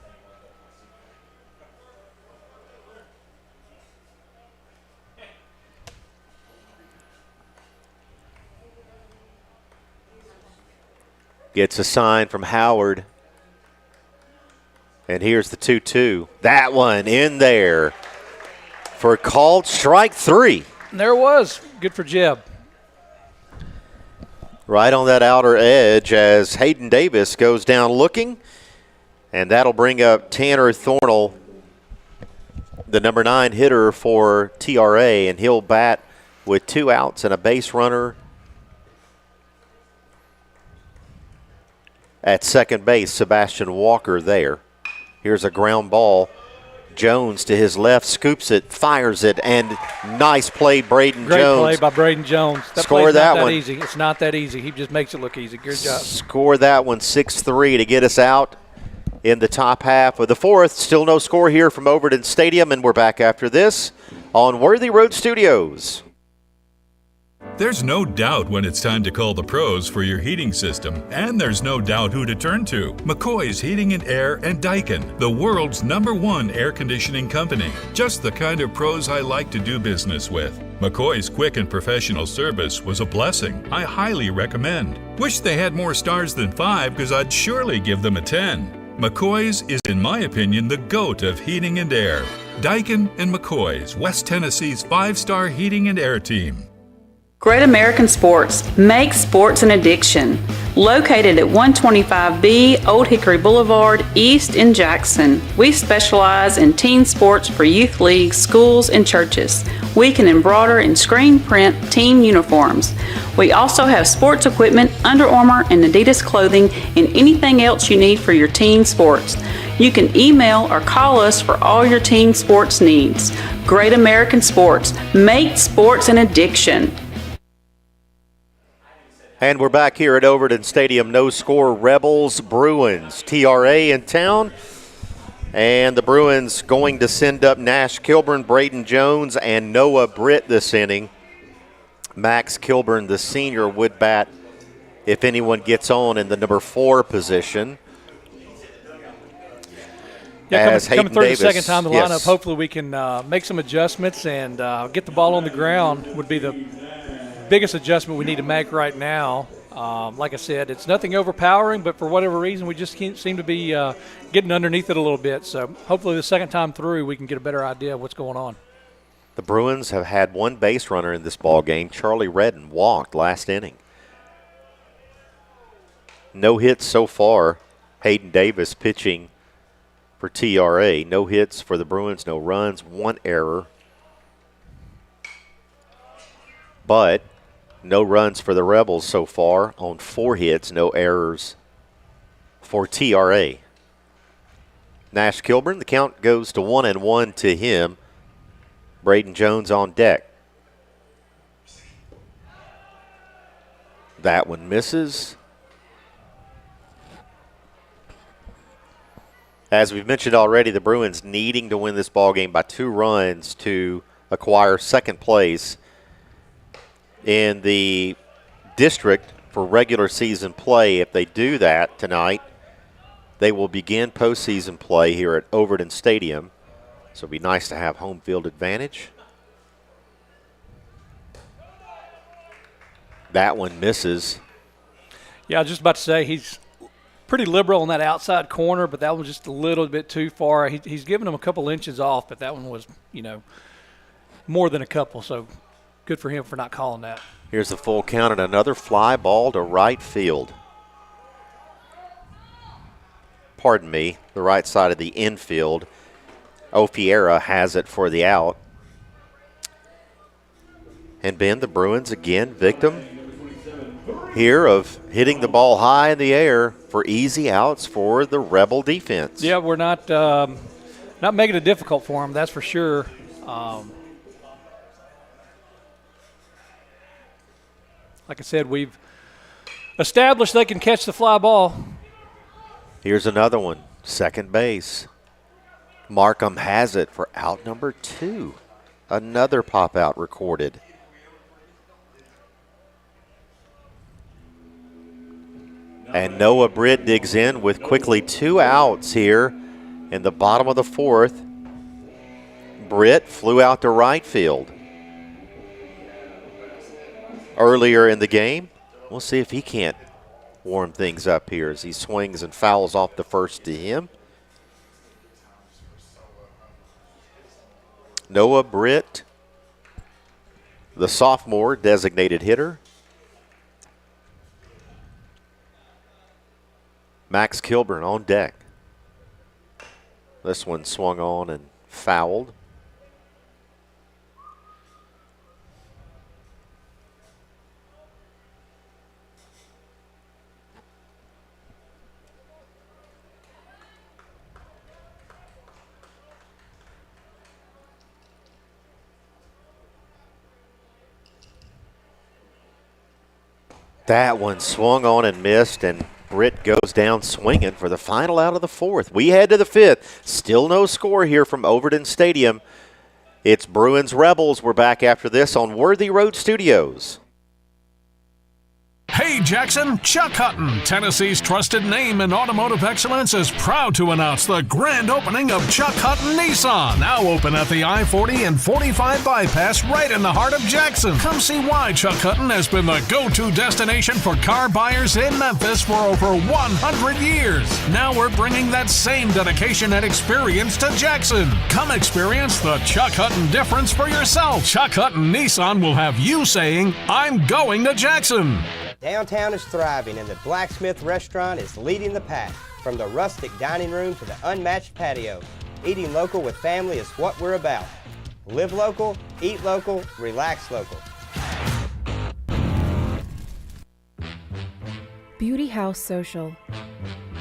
Gets a sign from Howard. And here's the 2-2. That one in there for called strike three. And there it was. Good for Jeb. Right on that outer edge as Hayden Davis goes down looking. And that'll bring up Tanner Thornell the number 9 hitter for TRA, and he'll bat with 2 outs and a base runner at second base. Sebastian Walker there. Here's a ground ball. Jones to his left, scoops it, fires it, and nice play, Braden Great Jones. play by Braden Jones. Score that one. Easy. It's not that easy. He just makes it look easy. Good job. Score that one 6-3 to get us out in the top half of the fourth. Still no score here from Overton Stadium, and we're back after this on Worthy Road Studios. There's no doubt when it's time to call the pros for your heating system, and there's no doubt who to turn to. McCoy's Heating and Air and Daikin, the world's #1 air conditioning company. Just the kind of pros I like to do business with. McCoy's quick and professional service was a blessing. I highly recommend. Wish they had more stars than 5, because I'd surely give them a 10. McCoy's is, in my opinion, the GOAT of heating and air. Daikin and McCoy's, West Tennessee's 5-star heating and air team. Great American Sports. Make sports an addiction. Located at 125B Old Hickory Boulevard, East in Jackson. We specialize in teen sports for youth leagues, schools, and churches. We can embroider and screen print team uniforms. We also have sports equipment, Under Armour, and Adidas clothing, and anything else you need for your teen sports. You can email or call us for all your teen sports needs. Great American Sports. Make sports an addiction. And we're back here at Overton Stadium. No score, Rebels, Bruins. TRA in town. And the Bruins going to send up Nash Kilburn, Braden Jones, and Noah Britt this inning. Max Kilburn, the senior, would bat if anyone gets on in the number 4 position. Yeah, coming through Davis, the second time in the lineup, yes. hopefully we can make some adjustments and get the ball on the ground would be the biggest adjustment we need to make right now. Like I said, it's nothing overpowering, but for whatever reason, we just can't seem to be getting underneath it a little bit. So hopefully the second time through, we can get a better idea of what's going on. The Bruins have had 1 base runner in this ball game. Charlie Redden walked last inning. No hits so far. Hayden Davis pitching for TRA. No hits for the Bruins, no runs, 1 error. But no runs for the Rebels so far on 4 hits, no errors for TRA. Nash Kilburn, the count goes to 1-1 to him. Braden Jones on deck. That one misses. As we've mentioned already, the Bruins needing to win this ballgame by 2 runs to acquire second place in the district for regular season play. If they do that tonight, they will begin postseason play here at Overton Stadium. So it'd be nice to have home field advantage. That one misses. Yeah, I was just about to say he's pretty liberal on that outside corner, but that was just a little bit too far. He's given him a couple inches off, but that one was, more than a couple. So good for him for not calling that. Here's the full count and another fly ball to right field. Pardon me, the right side of the infield. Opiera has it for the out. And Ben, the Bruins again victim here of hitting the ball high in the air for easy outs for the Rebel defense. Yeah, we're not making it difficult for them, that's for sure. Like I said, we've established they can catch the fly ball. Here's another one, second base. Markham has it for out number 2. Another pop out recorded. And Noah Britt digs in with quickly 2 outs here in the bottom of the 4th. Britt flew out to right field earlier in the game. We'll see if he can't warm things up here as he swings and fouls off the first to him. Noah Britt, the sophomore designated hitter. Max Kilburn on deck. This one swung on and fouled. That one swung on and missed, and Britt goes down swinging for the final out of the fourth. We head to the fifth. Still no score here from Overton Stadium. It's Bruins Rebels. We're back after this on Worthy Road Studios. Hey Jackson, Chuck Hutton, Tennessee's trusted name in automotive excellence, is proud to announce the grand opening of Chuck Hutton Nissan, now open at the I-40 and 45 bypass right in the heart of Jackson. Come see why Chuck Hutton has been the go-to destination for car buyers in Memphis for over 100 years. Now we're bringing that same dedication and experience to Jackson. Come experience the Chuck Hutton difference for yourself. Chuck Hutton Nissan will have you saying, "I'm going to Jackson." Downtown is thriving and the Blacksmith Restaurant is leading the pack. From the rustic dining room to the unmatched patio, eating local with family is what we're about. Live local, eat local, relax local. Beauty House Social.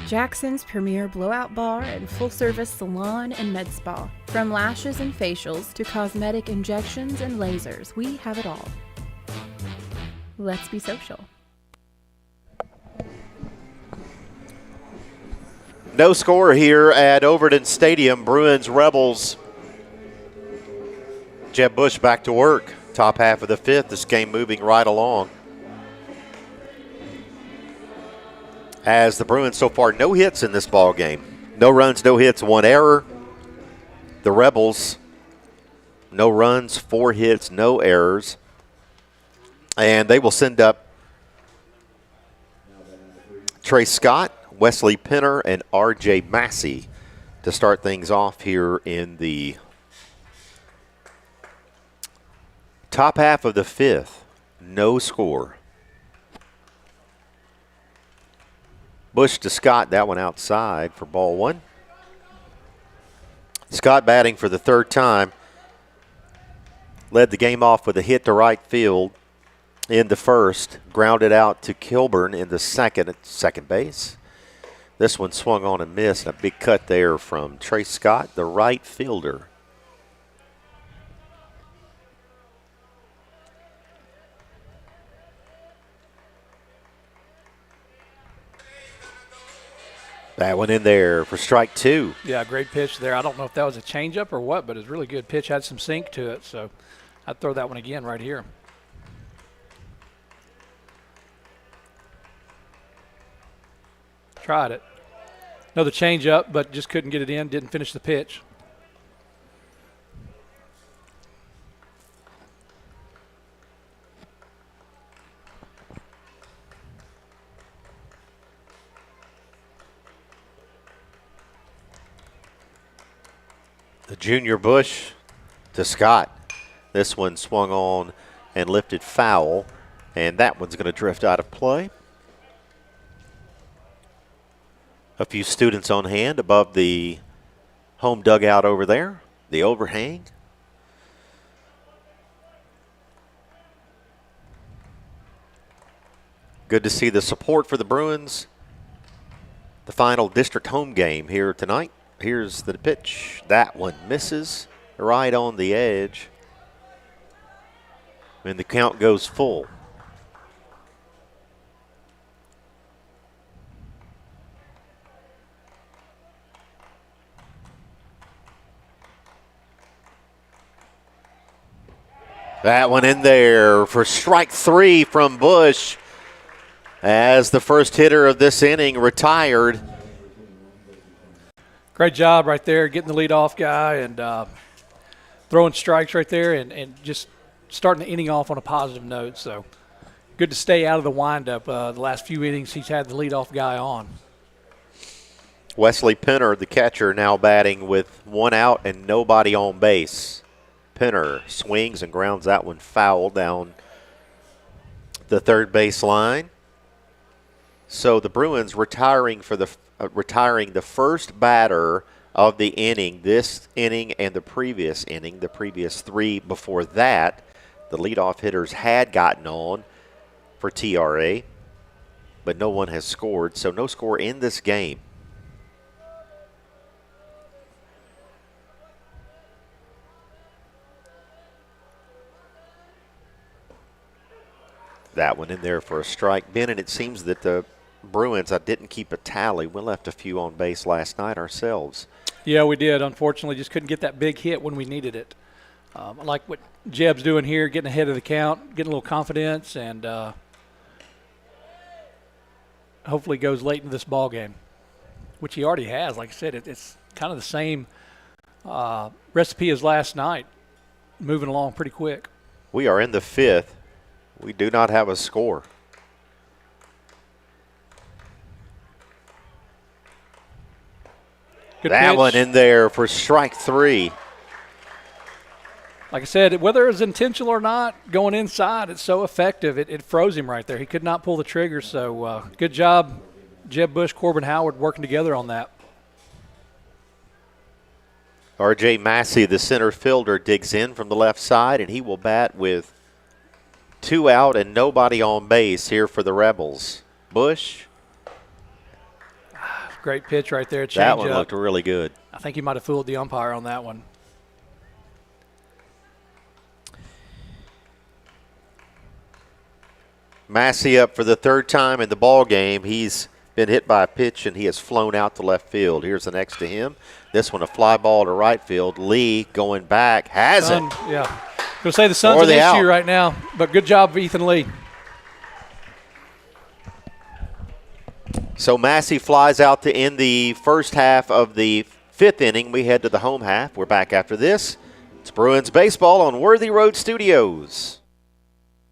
Jackson's premier blowout bar and full-service salon and med spa. From lashes and facials to cosmetic injections and lasers, we have it all. Let's be social. No score here at Overton Stadium. Bruins Rebels. Jeb Bush back to work. Top half of the fifth. This game moving right along. As the Bruins so far, no hits in this ball game. No runs, no hits, 1 error. The Rebels, no runs, 4 hits, no errors. And they will send up Trey Scott, Wesley Penner, and R.J. Massey to start things off here in the top half of the fifth. No score. Bush to Scott, that one outside for ball one. Scott batting for the third time. Led the game off with a hit to right field in the first. Grounded out to Kilburn in the second at second base. This one swung on and missed. A big cut there from Trey Scott, the right fielder. That one in there for strike two. Yeah, great pitch there. I don't know if that was a changeup or what, but it's really good pitch. Had some sink to it, so I'd throw that one again right here. Tried it. Another changeup, but just couldn't get it in. Didn't finish the pitch. The junior Bush to Scott. This one swung on and lifted foul, and that one's going to drift out of play. A few students on hand above the home dugout over there, the overhang. Good to see the support for the Bruins. The final district home game here tonight. Here's the pitch. That one misses right on the edge. And the count goes full. That one in there for strike three from Bush as the first hitter of this inning retired. Great job right there, getting the leadoff guy and throwing strikes right there and just starting the inning off on a positive note. So good to stay out of the windup. The last few innings he's had the leadoff guy on. Wesley Penner, the catcher, now batting with one out and nobody on base. Penner swings and grounds that one foul down the third base line. So the Bruins retiring the first batter of the inning, this inning and the previous inning. The previous three before that, the leadoff hitters had gotten on for TRA, but no one has scored, so no score in this game. That one in there for a strike. Ben, and it seems that the Bruins, I didn't keep a tally. We left a few on base last night ourselves. Yeah, we did. Unfortunately, just couldn't get that big hit when we needed it. I like what Jeb's doing here, getting ahead of the count, getting a little confidence, and hopefully goes late in this ball game, which he already has. Like I said, it's kind of the same recipe as last night, moving along pretty quick. We are in the 5th. We do not have a score. Good that pitch. One in there for strike 3. Like I said, whether it was intentional or not, going inside, it's so effective. It froze him right there. He could not pull the trigger. So good job, Jeb Bush, Corbin Howard working together on that. R.J. Massey, the center fielder, digs in from the left side, and he will bat with 2 out and nobody on base here for the Rebels. Bush. Great pitch right there. That one Change up. looked really good. I think he might have fooled the umpire on that one. Massey up for the 3rd time in the ball game. He's been hit by a pitch, and he has flown out to left field. Here's the next to him. This one a fly ball to right field. Lee going back. Has it. Yeah. Going to say the Sun's an issue right now, but good job, Ethan Lee. So Massey flies out to end the first half of the 5th inning. We head to the home half. We're back after this. It's Bruins baseball on Worthy Road Studios.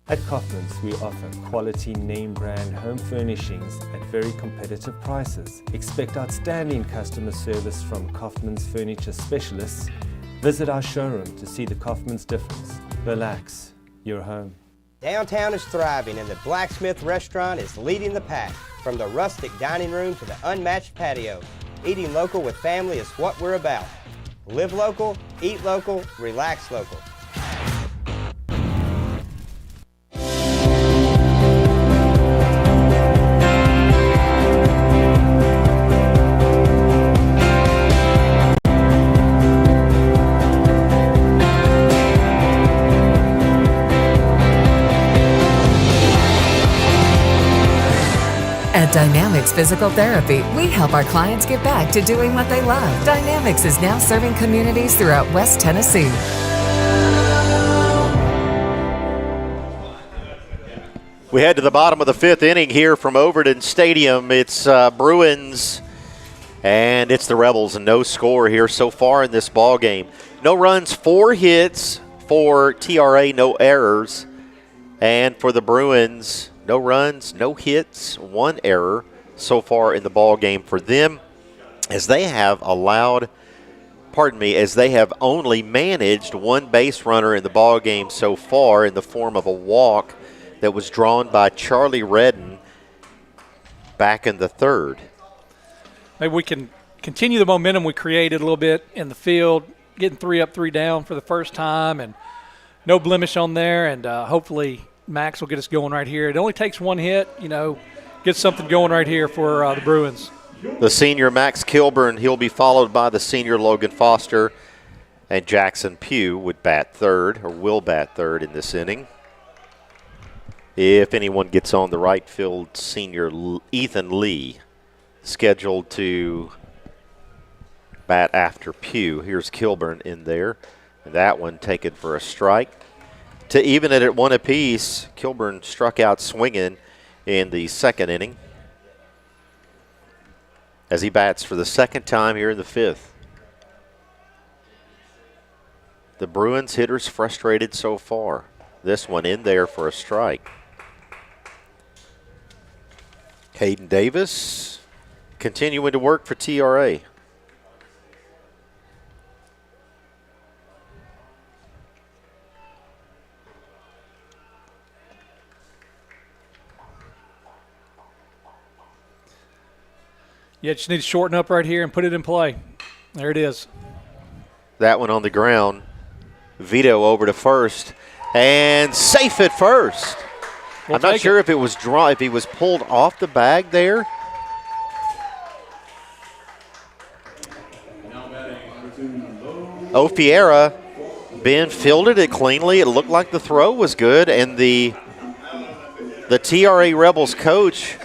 At Kaufman's, we offer quality name brand home furnishings at very competitive prices. Expect outstanding customer service from Kaufman's Furniture Specialists. Visit our showroom to see the Kaufman's difference. Relax, you're home. Downtown is thriving and the Blacksmith Restaurant is leading the pack. From the rustic dining room to the unmatched patio, eating local with family is what we're about. Live local, eat local, relax local. At Dynamics Physical Therapy, we help our clients get back to doing what they love. Dynamics is now serving communities throughout West Tennessee. We head to the bottom of the 5th inning here from Overton Stadium. It's Bruins, and it's the Rebels, and no score here so far in this ball game. No runs, 4 hits for TRA, no errors. And for the Bruins, no runs, no hits, 1 error so far in the ball game for them, as they have only managed 1 base runner in the ball game so far in the form of a walk that was drawn by Charlie Redden back in the 3rd. Maybe we can continue the momentum we created a little bit in the field, getting 3 up, 3 down for the first time, and no blemish on there, and hopefully Max will get us going right here. It only takes 1 hit, get something going right here for the Bruins. The senior Max Kilburn, he'll be followed by the senior Logan Foster, and Jackson Pugh would bat 3rd, or will bat 3rd in this inning. If anyone gets on the right field, senior Ethan Lee, scheduled to bat after Pugh. Here's Kilburn in there, and that one taken for a strike. To even it at 1 apiece, Kilburn struck out swinging in the 2nd inning as he bats for the 2nd time here in the 5th. The Bruins hitters frustrated so far. This one in there for a strike. Hayden Davis continuing to work for TRA. Yeah, just need to shorten up right here and put it in play. There it is. That one on the ground. Vito over to first, and safe at first. I'm not sure if it was if he was pulled off the bag there. Ofiera, Ben fielded it cleanly. It looked like the throw was good, and the the TRA Rebels coach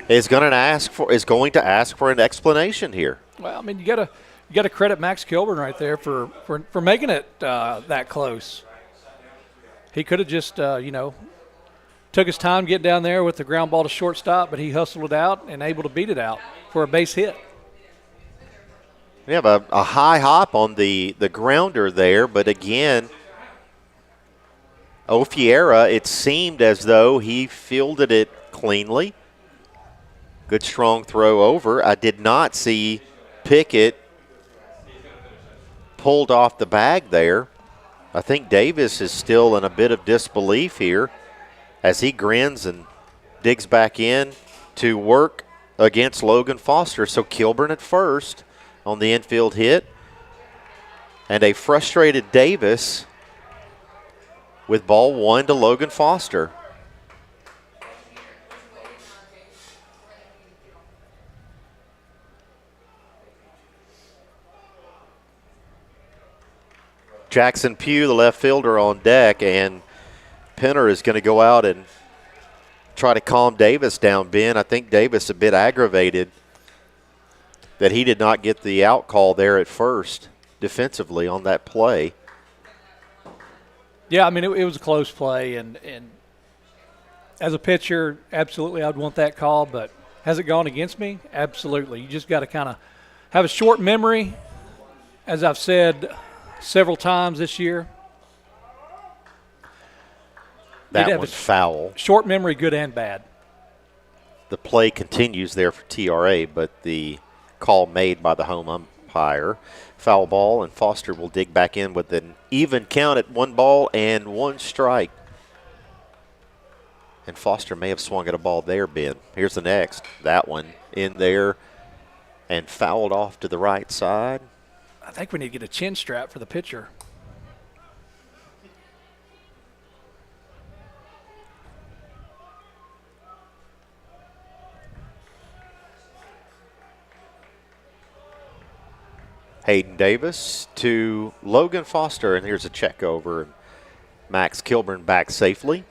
is going to ask for an explanation here. Well, I mean, you got to credit Max Kilburn right there for making it that close. He could have just took his time getting down there with the ground ball to shortstop, but he hustled it out and able to beat it out for a base hit. We have a high hop on the grounder there, but again, Ofiera, it seemed as though he fielded it cleanly. Good strong throw over. I did not see Pickett pulled off the bag there. I think Davis is still in a bit of disbelief here as he grins and digs back in to work against Logan Foster. So Kilburn at first on the infield hit, and a frustrated Davis with ball one to Logan Foster. Jackson Pugh, the left fielder, on deck, and Penner is going to go out and try to calm Davis down, Ben. I think Davis a bit aggravated that he did not get the out call there at first defensively on that play. Yeah, I mean, it was a close play, and as a pitcher, absolutely I'd want that call, but has it gone against me? Absolutely. You just got to kind of have a short memory, as I've said several times this year. That was foul. Short memory, good and bad. The play continues there for TRA, but the call made by the home umpire. Foul ball, and Foster will dig back in with an even count at 1 ball and 1 strike. And Foster may have swung at a ball there, Ben. Here's the next. That one in there and fouled off to the right side. I think we need to get a chin strap for the pitcher. Hayden Davis to Logan Foster, and here's a check over. Max Kilburn back safely.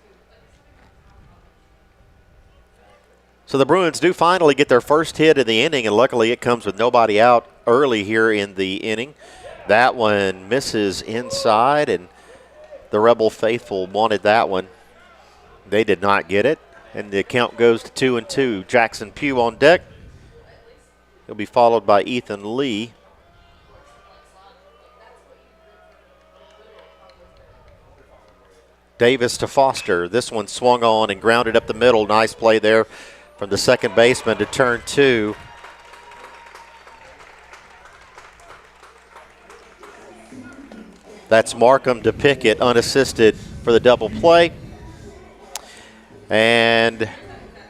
So the Bruins do finally get their first hit in the inning, and luckily it comes with nobody out early here in the inning. That one misses inside, and the Rebel faithful wanted that one. They did not get it, and the count goes to 2-2. Jackson Pugh on deck. He'll be followed by Ethan Lee. Davis to Foster. This one swung on and grounded up the middle. Nice play there from the second baseman to turn 2. That's Markham to Pickett, unassisted for the double play. And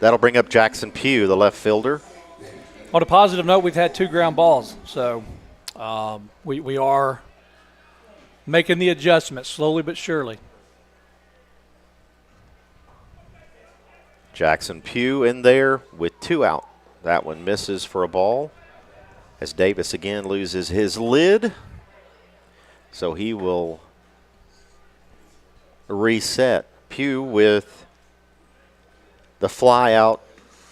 that'll bring up Jackson Pugh, the left fielder. On a positive note, we've had 2 ground balls, so we are making the adjustment slowly but surely. Jackson Pugh in there with 2 out. That one misses for a ball as Davis again loses his lid. So he will reset. Pugh with the fly out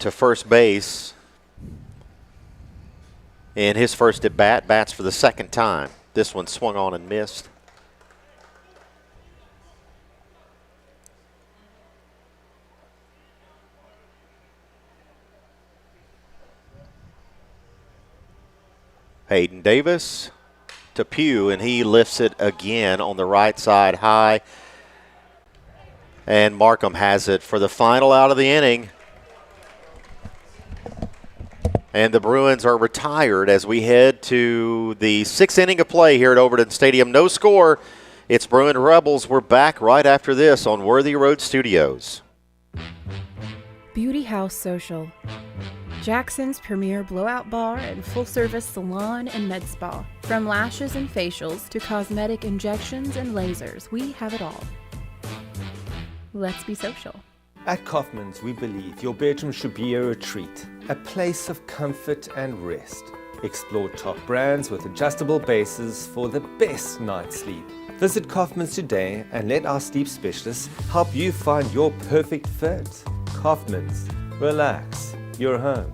to first base in his first at bat. Bats for the second time. This one swung on and missed. Hayden Davis to Pugh, and he lifts it again on the right side high. And Markham has it for the final out of the inning. And the Bruins are retired as we head to the 6th inning of play here at Overton Stadium. No score. It's Bruin Rebels. We're back right after this on Worthy Road Studios. Beauty House Social. Jackson's premier blowout bar and full-service salon and med spa. From lashes and facials to cosmetic injections and lasers, we have it all. Let's be social. At Kaufman's, we believe your bedroom should be a retreat, a place of comfort and rest. Explore top brands with adjustable bases for the best night's sleep. Visit Kaufman's today and let our sleep specialists help you find your perfect fit. Kaufman's. Relax. You're home.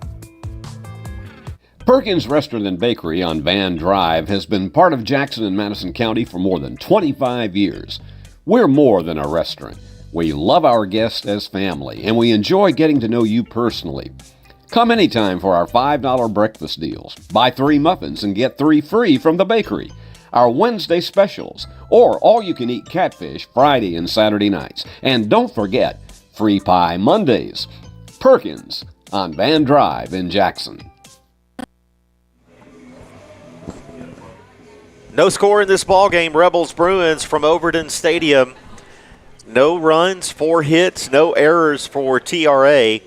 Perkins Restaurant and Bakery on Van Drive has been part of Jackson and Madison County for more than 25 years. We're more than a restaurant. We love our guests as family, and we enjoy getting to know you personally. Come anytime for our $5 breakfast deals. Buy 3 muffins and get 3 free from the bakery. Our Wednesday specials, or all-you-can-eat catfish Friday and Saturday nights. And don't forget, free pie Mondays. Perkins on Van Drive in Jackson. No score in this ballgame. Rebels Bruins from Overton Stadium. No runs, 4 hits, no errors for TRA.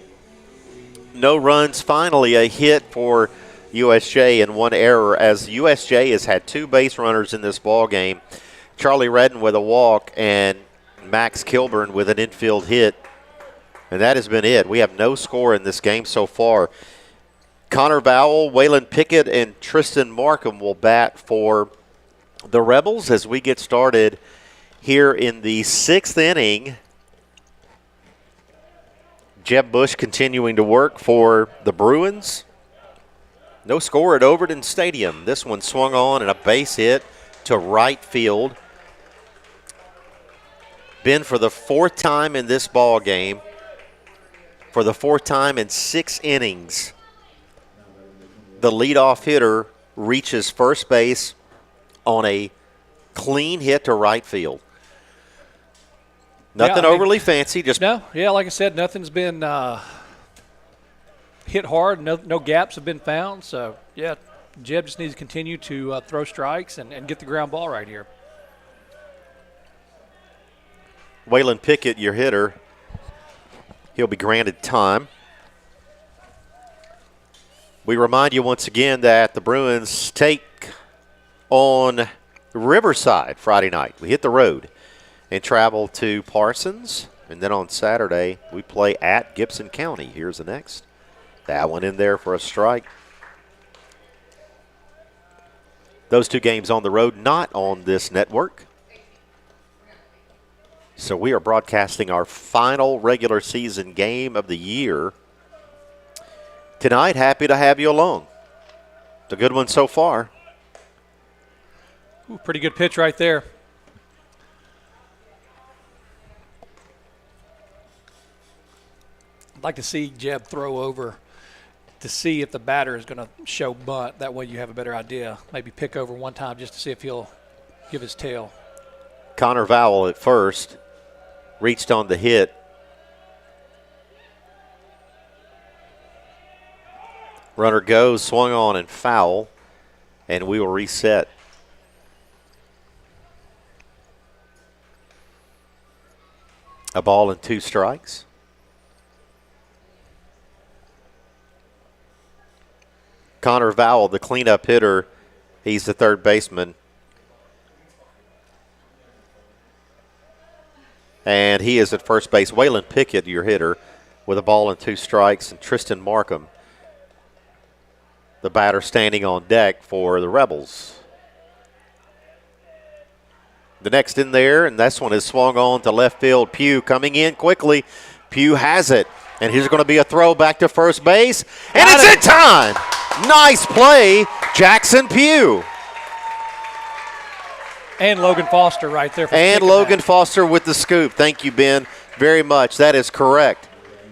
No runs, finally a hit for USJ and 1 error, as USJ has had 2 base runners in this ballgame. Charlie Redden with a walk and Max Kilburn with an infield hit. And that has been it. We have no score in this game so far. Connor Vowell, Waylon Pickett, and Tristan Markham will bat for the Rebels as we get started here in the 6th inning. Jeb Bush continuing to work for the Bruins. No score at Overton Stadium. This one swung on and a base hit to right field. Been for the 4th time in this ball game, for the 4th time in 6 innings. The leadoff hitter reaches first base on a clean hit to right field. Nothing overly fancy, just like I said, nothing's been hit hard. No gaps have been found. So yeah, Jeb just needs to continue to throw strikes and get the ground ball right here. Waylon Pickett, your hitter, he'll be granted time. We remind you once again that the Bruins take on Riverside Friday night. We hit the road and travel to Parsons. And then on Saturday, we play at Gibson County. Here's the next. That one in there for a strike. Those 2 games on the road, not on this network. So we are broadcasting our final regular season game of the year tonight. Happy to have you along. It's a good one so far. Ooh, pretty good pitch right there. I'd like to see Jeb throw over to see if the batter is going to show bunt. That way you have a better idea. Maybe pick over one time just to see if he'll give his tail. Connor Vowell at first. Reached on the hit. Runner goes, swung on and foul, and we will reset. A ball and 2 strikes. Connor Vowell, the cleanup hitter, he's the third baseman. And he is at first base. Waylon Pickett, your hitter, with a ball and 2 strikes. And Tristan Markham, the batter, standing on deck for the Rebels. The next in there, and this one is swung on to left field. Pugh coming in quickly. Pugh has it. And here's going to be a throw back to first base. And it's in time. Nice play, Jackson Pugh. And Logan Foster right there. And Logan Foster with the scoop. Thank you, Ben, very much. That is correct.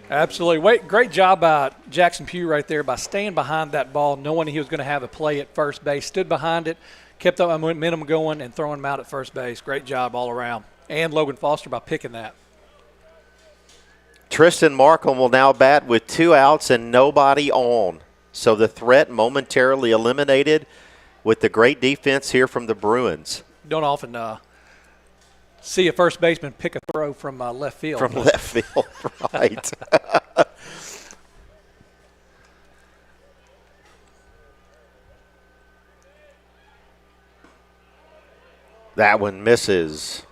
Absolutely. Great job by Jackson Pugh right there by staying behind that ball, knowing he was going to have a play at first base. Stood behind it, kept that momentum going, and throwing him out at first base. Great job all around. And Logan Foster by picking that. Tristan Markham will now bat with 2 outs and nobody on. So the threat momentarily eliminated with the great defense here from the Bruins. Don't often see a first baseman pick a throw from left field. From left field, right. That one misses.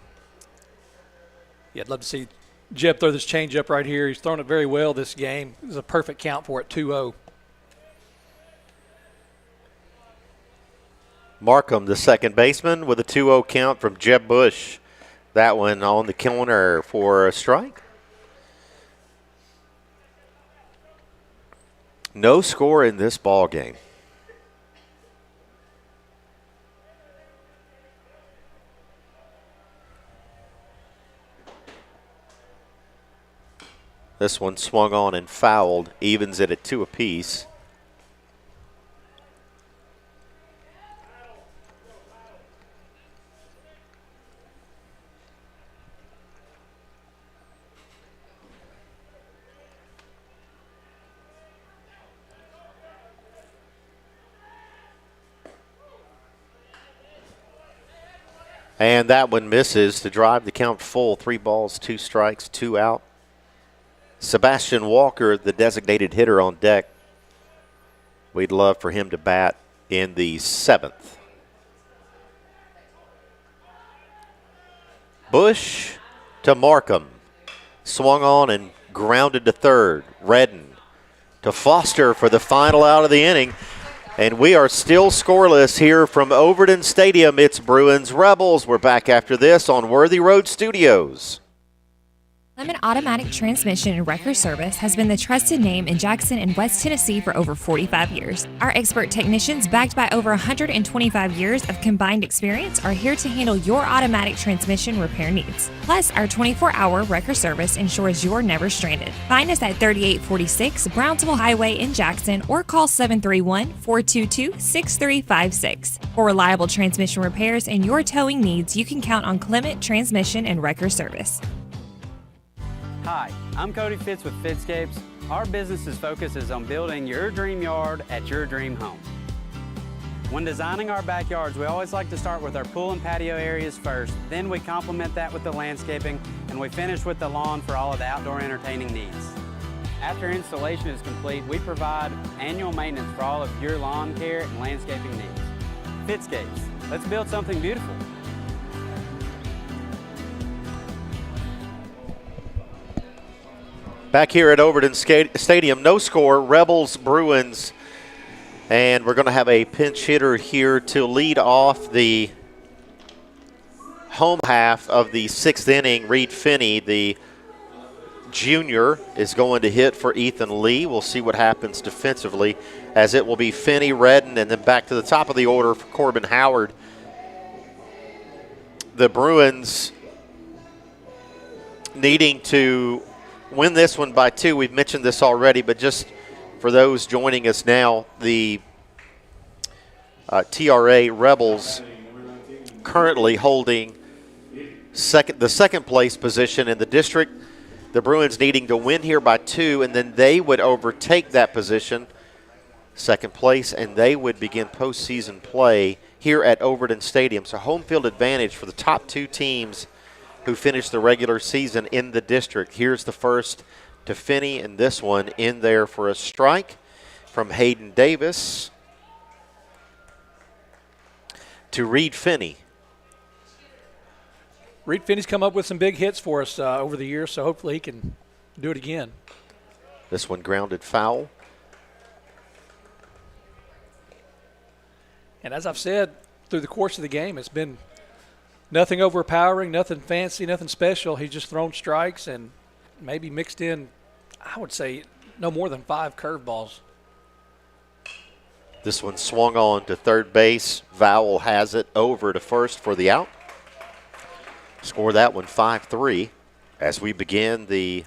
Yeah, I'd love to see Jeb throw this changeup right here. He's thrown it very well this game. This is a perfect count for it, 2-0. Markham, the second baseman, with a 2-0 count from Jeb Bush. That one on the corner for a strike. No score in this ball game. This one swung on and fouled, evens it at 2 apiece. And that one misses to drive the count full. 3 balls, 2 strikes, 2 out. Sebastian Walker, the designated hitter on deck. We'd love for him to bat in the 7th. Bush to Markham. Swung on and grounded to third. Redden to Foster for the final out of the inning. And we are still scoreless here from Overton Stadium. It's Bruins Rebels. We're back after this on Worthy Road Studios. Lemon Automatic Transmission and Wrecker Service has been the trusted name in Jackson and West Tennessee for over 45 years. Our expert technicians, backed by over 125 years of combined experience, are here to handle your automatic transmission repair needs. Plus, our 24-hour wrecker service ensures you're never stranded. Find us at 3846 Brownsville Highway in Jackson or call 731-422-6356. For reliable transmission repairs and your towing needs, you can count on Clement Transmission and Wrecker Service. Hi, I'm Cody Fitz with Fitscapes. Our business's focus is on building your dream yard at your dream home. When designing our backyards, we always like to start with our pool and patio areas first, then we complement that with the landscaping, and we finish with the lawn for all of the outdoor entertaining needs. After installation is complete, we provide annual maintenance for all of your lawn care and landscaping needs. Fitscapes, let's build something beautiful. Back here at Overton Stadium, no score, Rebels, Bruins, and we're going to have a pinch hitter here to lead off the home half of the 6th inning. Reed Finney, the junior, is going to hit for Ethan Lee. We'll see what happens defensively, as it will be Finney, Redden, and then back to the top of the order for Corbin Howard. The Bruins needing to win this one by 2. We've mentioned this already, but just for those joining us now, the TRA Rebels currently holding the second place position in the district. The Bruins needing to win here by 2, and then they would overtake that position, second place, and they would begin postseason play here at Overton Stadium. So home field advantage for the top 2 teams who finished the regular season in the district. Here's the first to Finney, and this one in there for a strike from Hayden Davis to Reed Finney. Reed Finney's come up with some big hits for us over the years, so hopefully he can do it again. This one grounded foul. And as I've said through the course of the game, it's been nothing overpowering, nothing fancy, nothing special. He's just thrown strikes and maybe mixed in, I would say, no more than 5 curveballs. This one swung on to third base. Vowell has it over to first for the out. Score that one 5-3 as we begin the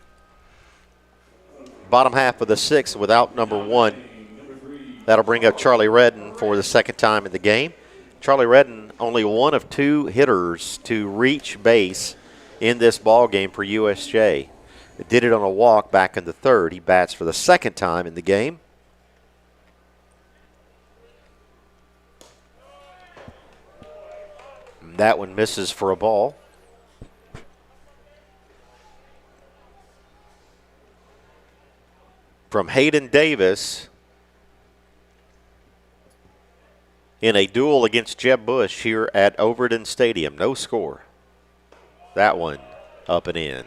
bottom half of the 6th without number 1. That'll bring up Charlie Redden for the second time in the game. Charlie Redden, only one of 2 hitters to reach base in this ball game for USJ. Did it on a walk back in the 3rd. He bats for the second time in the game. And that one misses for a ball. From Hayden Davis in a duel against Jeb Bush here at Overton Stadium. No score. That one up and in.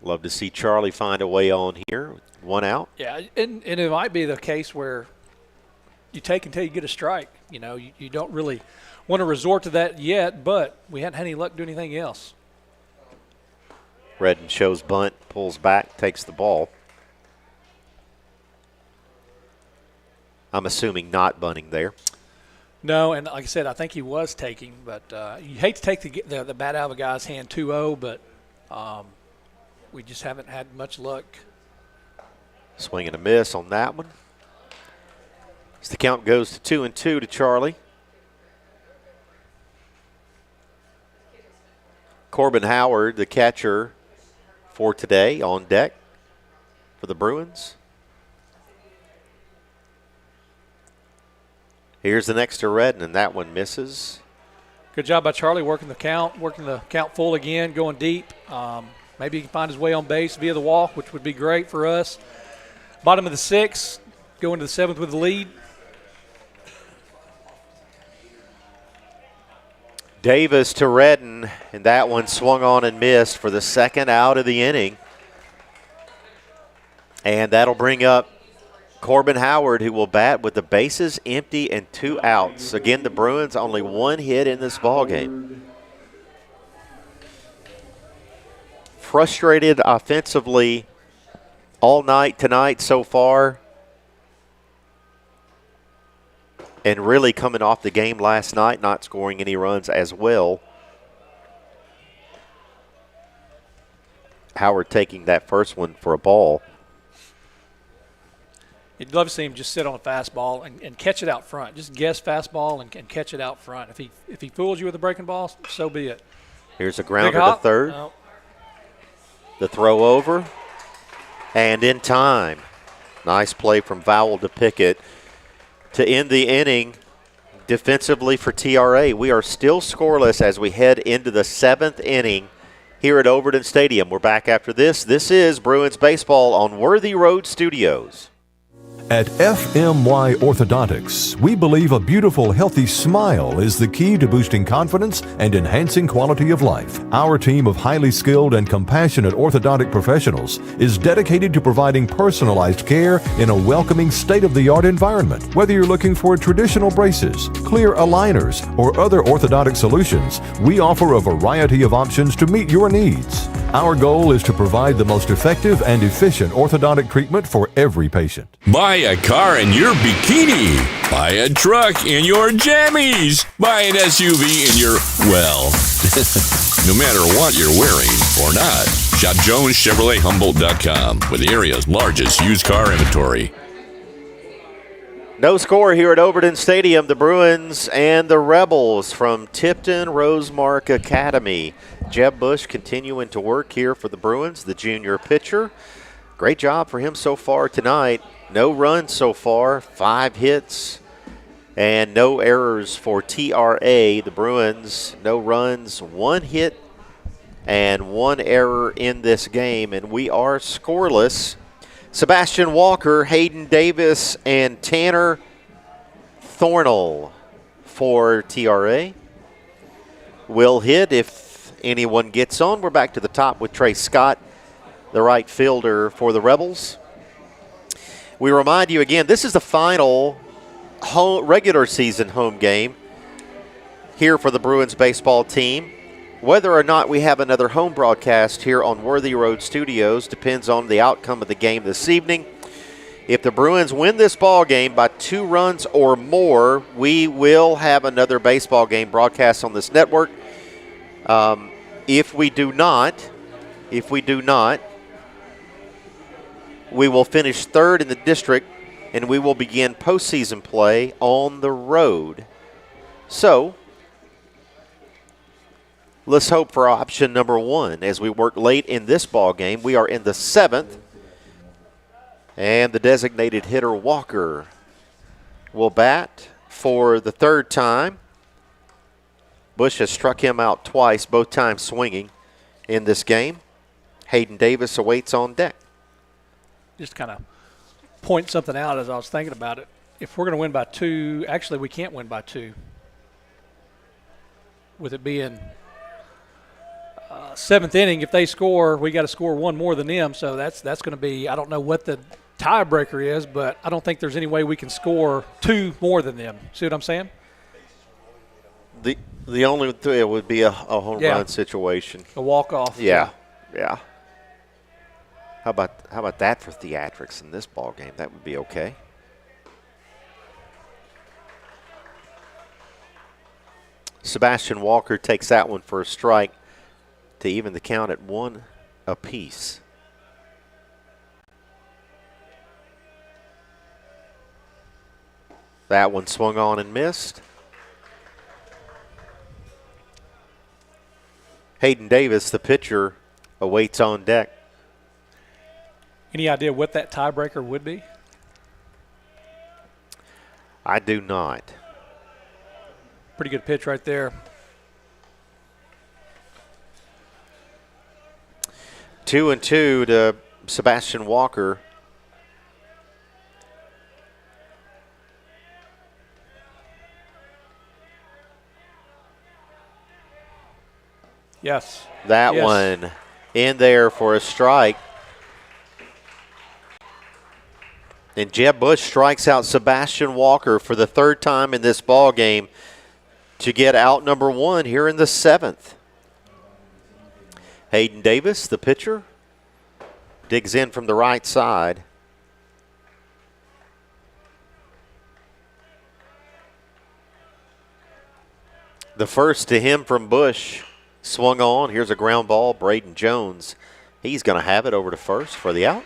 Love to see Charlie find a way on here. 1 out. Yeah, and it might be the case where you take until you get a strike. You know, you don't really want to resort to that yet, but we hadn't had any luck doing anything else. Redden shows bunt, pulls back, takes the ball. I'm assuming not bunting there. No, and like I said, I think he was taking, but you hate to take the bat out of a guy's hand 2-0, but we just haven't had much luck. Swing and a miss on that one. As the count goes to 2-2 to Charlie. Corbin Howard, the catcher for today, on deck for the Bruins. Here's the next to Redden, and that one misses. Good job by Charlie working the count full again, going deep. Maybe he can find his way on base via the walk, which would be great for us. Bottom of the sixth, going to the seventh with the lead. Davis to Redden, and that one swung on and missed for the second out of the inning. And that'll bring up Corbin Howard, who will bat with the bases empty and 2 outs. Again, the Bruins only 1 hit in this ballgame. Frustrated offensively all night tonight so far. And really coming off the game last night, not scoring any runs as well. Howard taking that first one for a ball. You'd love to see him just sit on a fastball and catch it out front. Just guess fastball and catch it out front. If he fools you with a breaking ball, so be it. Here's a grounder to third. No. The throw over. And in time. Nice play from Vowell to Pickett to end the inning defensively for TRA. We are still scoreless as we head into the 7th inning here at Overton Stadium. We're back after this. This is Bruins Baseball on Worthy Road Studios. At FMY Orthodontics, we believe a beautiful, healthy smile is the key to boosting confidence and enhancing quality of life. Our team of highly skilled and compassionate orthodontic professionals is dedicated to providing personalized care in a welcoming, state-of-the-art environment. Whether you're looking for traditional braces, clear aligners, or other orthodontic solutions, we offer a variety of options to meet your needs. Our goal is to provide the most effective and efficient orthodontic treatment for every patient. Buy a car in your bikini. Buy a truck in your jammies. Buy an SUV in your, well, no matter what you're wearing or not. Shop JonesChevroletHumboldt.com with the area's largest used car inventory. No score here at Overton Stadium. The Bruins and the Rebels from Tipton Rosemark Academy. Jeb Bush continuing to work here for the Bruins, the junior pitcher. Great job for him so far tonight. No runs so far, 5 hits, and no errors for TRA. The Bruins, no runs, 1 hit, and 1 error in this game, and we are scoreless. Sebastian Walker, Hayden Davis, and Tanner Thornell for TRA. Will hit if anyone gets on. We're back to the top with Trey Scott, the right fielder for the Rebels. We remind you again, this is the final regular season home game here for the Bruins baseball team. Whether or not we have another home broadcast here on Worthy Road Studios depends on the outcome of the game this evening. If the Bruins win this ball game by 2 runs or more, we will have another baseball game broadcast on this network. If we do not, we will finish 3rd in the district, and we will begin postseason play on the road. So, let's hope for option number 1 as we work late in this ball game. We are in the 7th, and the designated hitter Walker will bat for the 3rd time. Bush has struck him out twice, both times swinging in this game. Hayden Davis awaits on deck. Just kind of point something out as I was thinking about it. If we're going to win by 2, actually we can't win by 2. With it being 7th inning, if they score, we got to score 1 more than them. So that's going to be, I don't know what the tiebreaker is, but I don't think there's any way we can score 2 more than them. See what I'm saying? The only it would be a home run situation. A walk-off. Yeah. How about that for theatrics in this ball game? That would be okay. Sebastian Walker takes that one for a strike to even the count at 1 apiece. That one swung on and missed. Hayden Davis, the pitcher, awaits on deck. Any idea what that tiebreaker would be? I do not. Pretty good pitch right there. 2-2 to Sebastian Walker. Yes. That one in there for a strike. And Jeb Bush strikes out Sebastian Walker for the 3rd time in this ball game to get out number 1 here in the 7th. Hayden Davis, the pitcher, digs in from the right side. The first to him from Bush. Swung on. Here's a ground ball. Braden Jones. He's going to have it over to first for the out.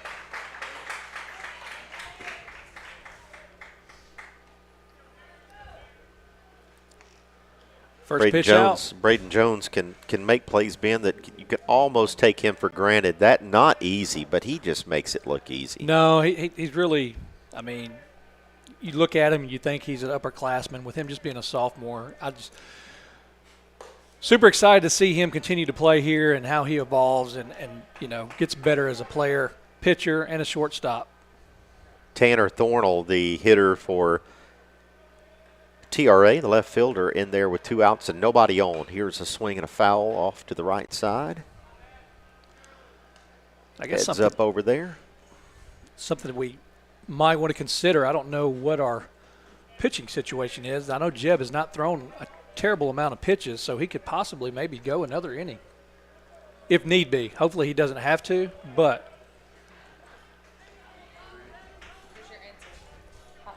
Braden Jones can make plays, Ben, that you can almost take him for granted. That not easy, but he just makes it look easy. No, he's really, I mean, you look at him and you think he's an upperclassman. With him just being a sophomore, super excited to see him continue to play here and how he evolves and gets better as a player, pitcher, and a shortstop. Tanner Thornell, the hitter for TRA, the left fielder, in there with 2 outs and nobody on. Here's a swing and a foul off to the right side. I guess heads up over there. Something that we might want to consider. I don't know what our pitching situation is. I know Jeb has not thrown a terrible amount of pitches, so he could possibly maybe go another inning if need be. Hopefully he doesn't have to, but. Here's your answer.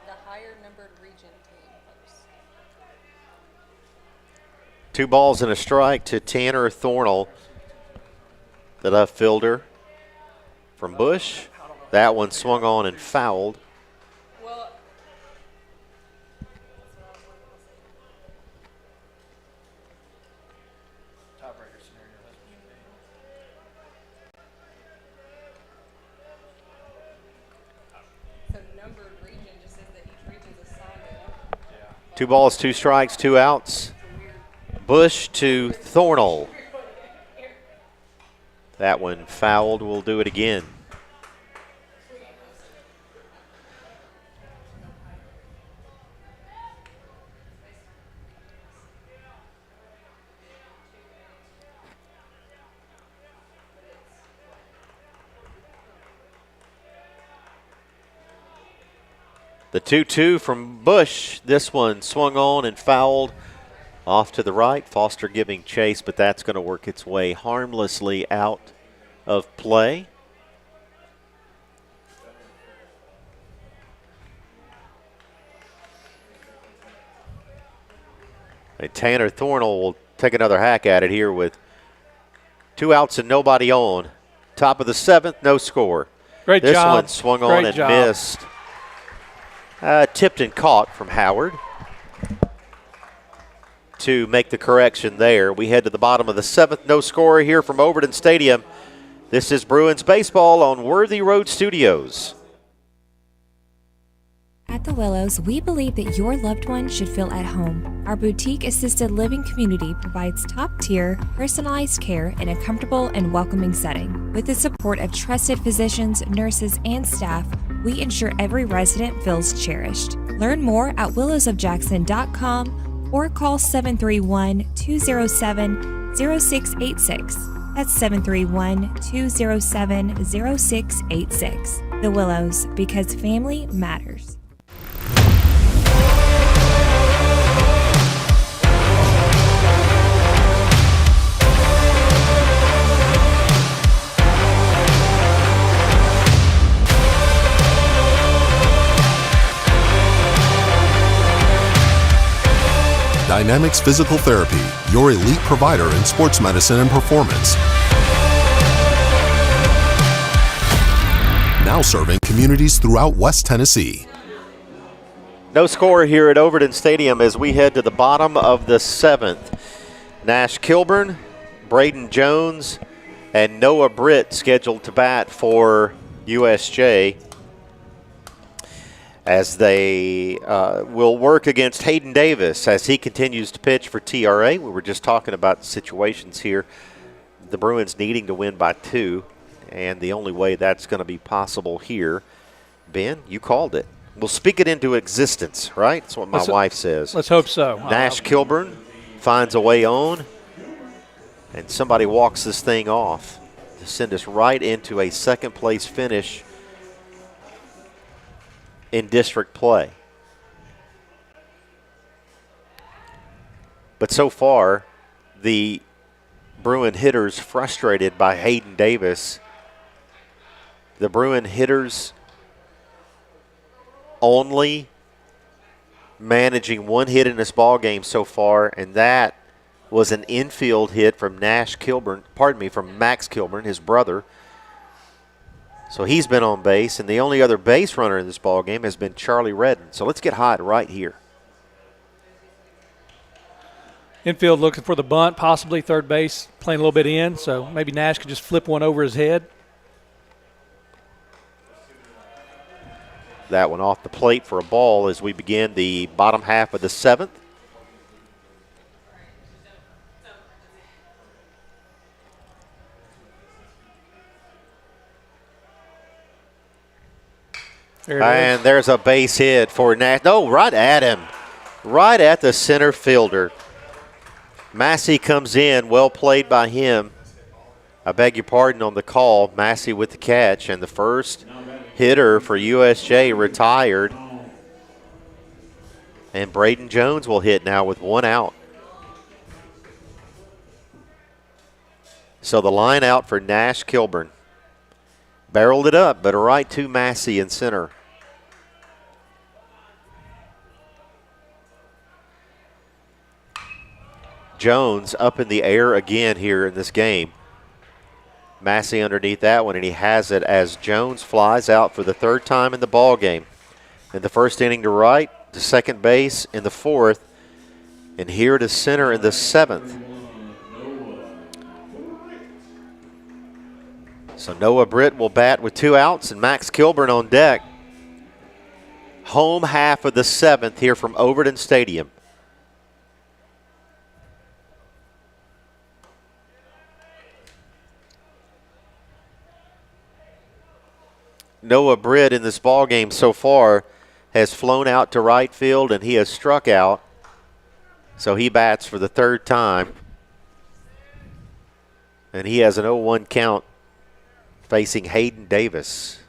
The higher numbered region team first. 2 balls and a strike to Tanner Thornell, the left fielder from Bush. That one swung on and fouled. Two balls, 2 strikes, 2 outs. Bush to Thornell. That one fouled. We'll do it again. The 2-2 from Bush. This one swung on and fouled off to the right. Foster giving chase, but that's going to work its way harmlessly out of play. And Tanner Thornell will take another hack at it here with 2 outs and nobody on. Top of the 7th, no score. Great job. This one swung on and missed. Tipton caught from Howard to make the correction there. We head to the bottom of the 7th. No score here from Overton Stadium. This is Bruins baseball on Worthy Road Studios. At the Willows, we believe that your loved one should feel at home. Our boutique assisted living community provides top-tier, personalized care in a comfortable and welcoming setting. With the support of trusted physicians, nurses, and staff, we ensure every resident feels cherished. Learn more at willowsofjackson.com or call 731-207-0686. That's 731-207-0686. The Willows, because family matters. Dynamics Physical Therapy, your elite provider in sports medicine and performance. Now serving communities throughout West Tennessee. No score here at Overton Stadium as we head to the bottom of the 7th. Nash Kilburn, Braden Jones, and Noah Britt scheduled to bat for USJ as they will work against Hayden Davis as he continues to pitch for TRA. We were just talking about situations here. The Bruins needing to win by 2, and the only way that's going to be possible here, Ben, you called it. We'll speak it into existence, right? That's what my wife says. Let's hope so. Nash Kilburn finds a way on, and somebody walks this thing off to send us right into a second-place finish in district play. But so far, the Bruin hitters frustrated by Hayden Davis. The Bruin hitters only managing 1 hit in this ball game so far, and that was an infield hit from Max Kilburn, his brother. So he's been on base, and the only other base runner in this ball game has been Charlie Redden. So let's get hot right here. Infield looking for the bunt, possibly third base playing a little bit in, so maybe Nash could just flip one over his head. That one off the plate for a ball as we begin the bottom half of the 7th. And there's a base hit for Nash. No, right at him. Right at the center fielder. Massey comes in. Well played by him. I beg your pardon on the call. Massey with the catch. And the first hitter for USJ retired. And Braden Jones will hit now with 1 out. So the line out for Nash Kilburn. Barreled it up, but right to Massey in center. Jones up in the air again here in this game. Massey underneath that one, and he has it as Jones flies out for the 3rd time in the ball game. In the 1st inning to right, to second base in the 4th, and here to center in the 7th. So Noah Britt will bat with 2 outs, and Max Kilburn on deck. Home half of the 7th here from Overton Stadium. Noah Britt in this ball game so far has flown out to right field, and he has struck out. So he bats for the 3rd time. And he has an 0-1 count facing Hayden Davis.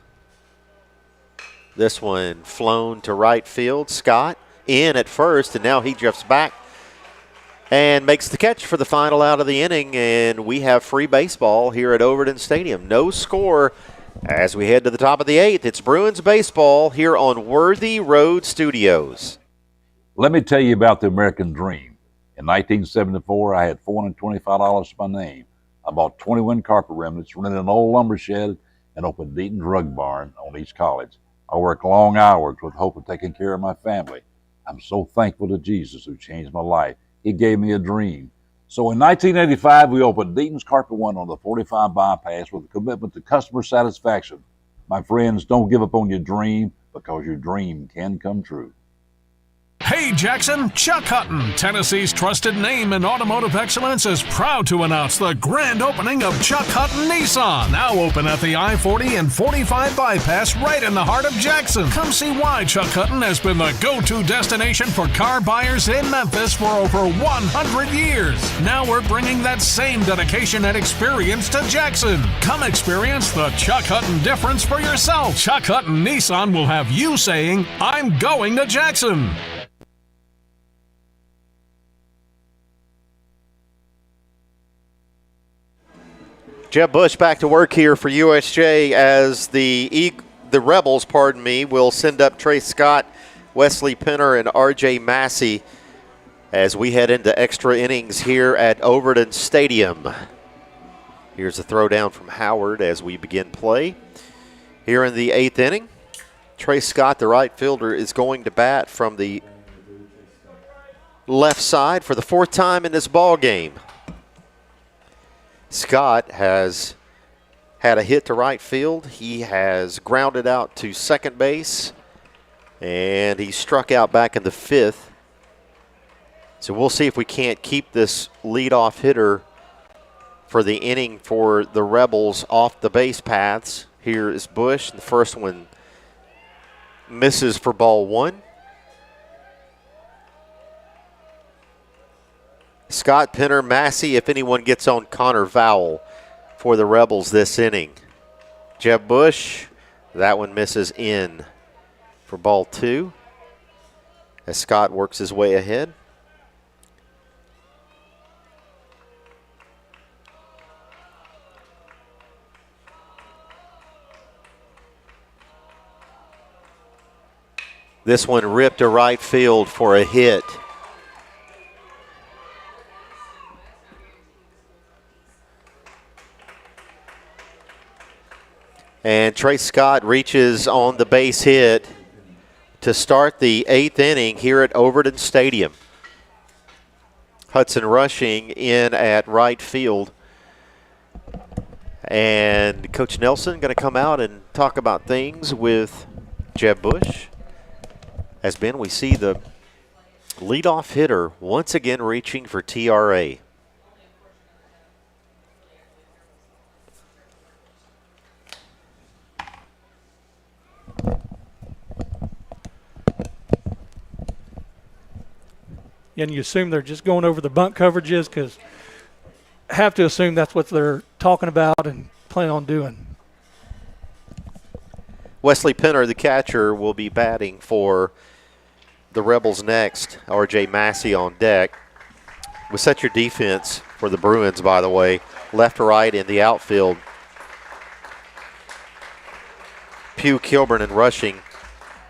This one flown to right field. Scott in at first, and now he drifts back and makes the catch for the final out of the inning, and we have free baseball here at Overton Stadium. No score as we head to the top of the 8th. It's Bruins baseball here on Worthy Road Studios. Let me tell you about the American dream. In 1974, I had $425 to my name. I bought 21 carpet remnants, rented an old lumber shed, and opened Deaton's Rug Barn on East College. I worked long hours with hope of taking care of my family. I'm so thankful to Jesus who changed my life. He gave me a dream. So in 1985, we opened Deaton's Carpet One on the 45 bypass with a commitment to customer satisfaction. My friends, don't give up on your dream because your dream can come true. Hey Hey Jackson, Chuck Hutton, Tennessee's trusted name in automotive excellence, is proud to announce the grand opening of Chuck Hutton Nissan, now open at the I-40 and 45 bypass right in the heart of Jackson. Come see why Chuck Hutton has been the go-to destination for car buyers in Memphis for over 100 years. Now we're bringing that same dedication and experience to Jackson. Come experience the Chuck Hutton difference for yourself. Chuck Hutton Nissan will have you saying, I'm going to Jackson. Jeb Bush back to work here for USJ as the Rebels, will send up Trey Scott, Wesley Penner, and R.J. Massey as we head into extra innings here at Overton Stadium. Here's a throwdown from Howard as we begin play. Here in the 8th inning, Trey Scott, the right fielder, is going to bat from the left side for the 4th time in this ball game. Scott has had a hit to right field. He has grounded out to second base, and he struck out back in the 5th. So we'll see if we can't keep this leadoff hitter for the inning for the Rebels off the base paths. Here is Bush. The first one misses for ball 1. Scott, Penner, Massey, if anyone gets on Connor Vowell for the Rebels this inning. Jeb Bush, that one misses in for ball 2 as Scott works his way ahead. This one ripped to right field for a hit. And Trey Scott reaches on the base hit to start the 8th inning here at Overton Stadium. Hudson Rushing in at right field. And Coach Nelson going to come out and talk about things with Jeb Bush. As Ben, we see the leadoff hitter once again reaching for TRA. And you assume they're just going over the bunt coverages because I have to assume that's what they're talking about and plan on doing. Wesley Penner, the catcher, will be batting for the Rebels next. R.J. Massey on deck. We set your defense for the Bruins, by the way. Left to right in the outfield. Pugh, Kilburn, and Rushing.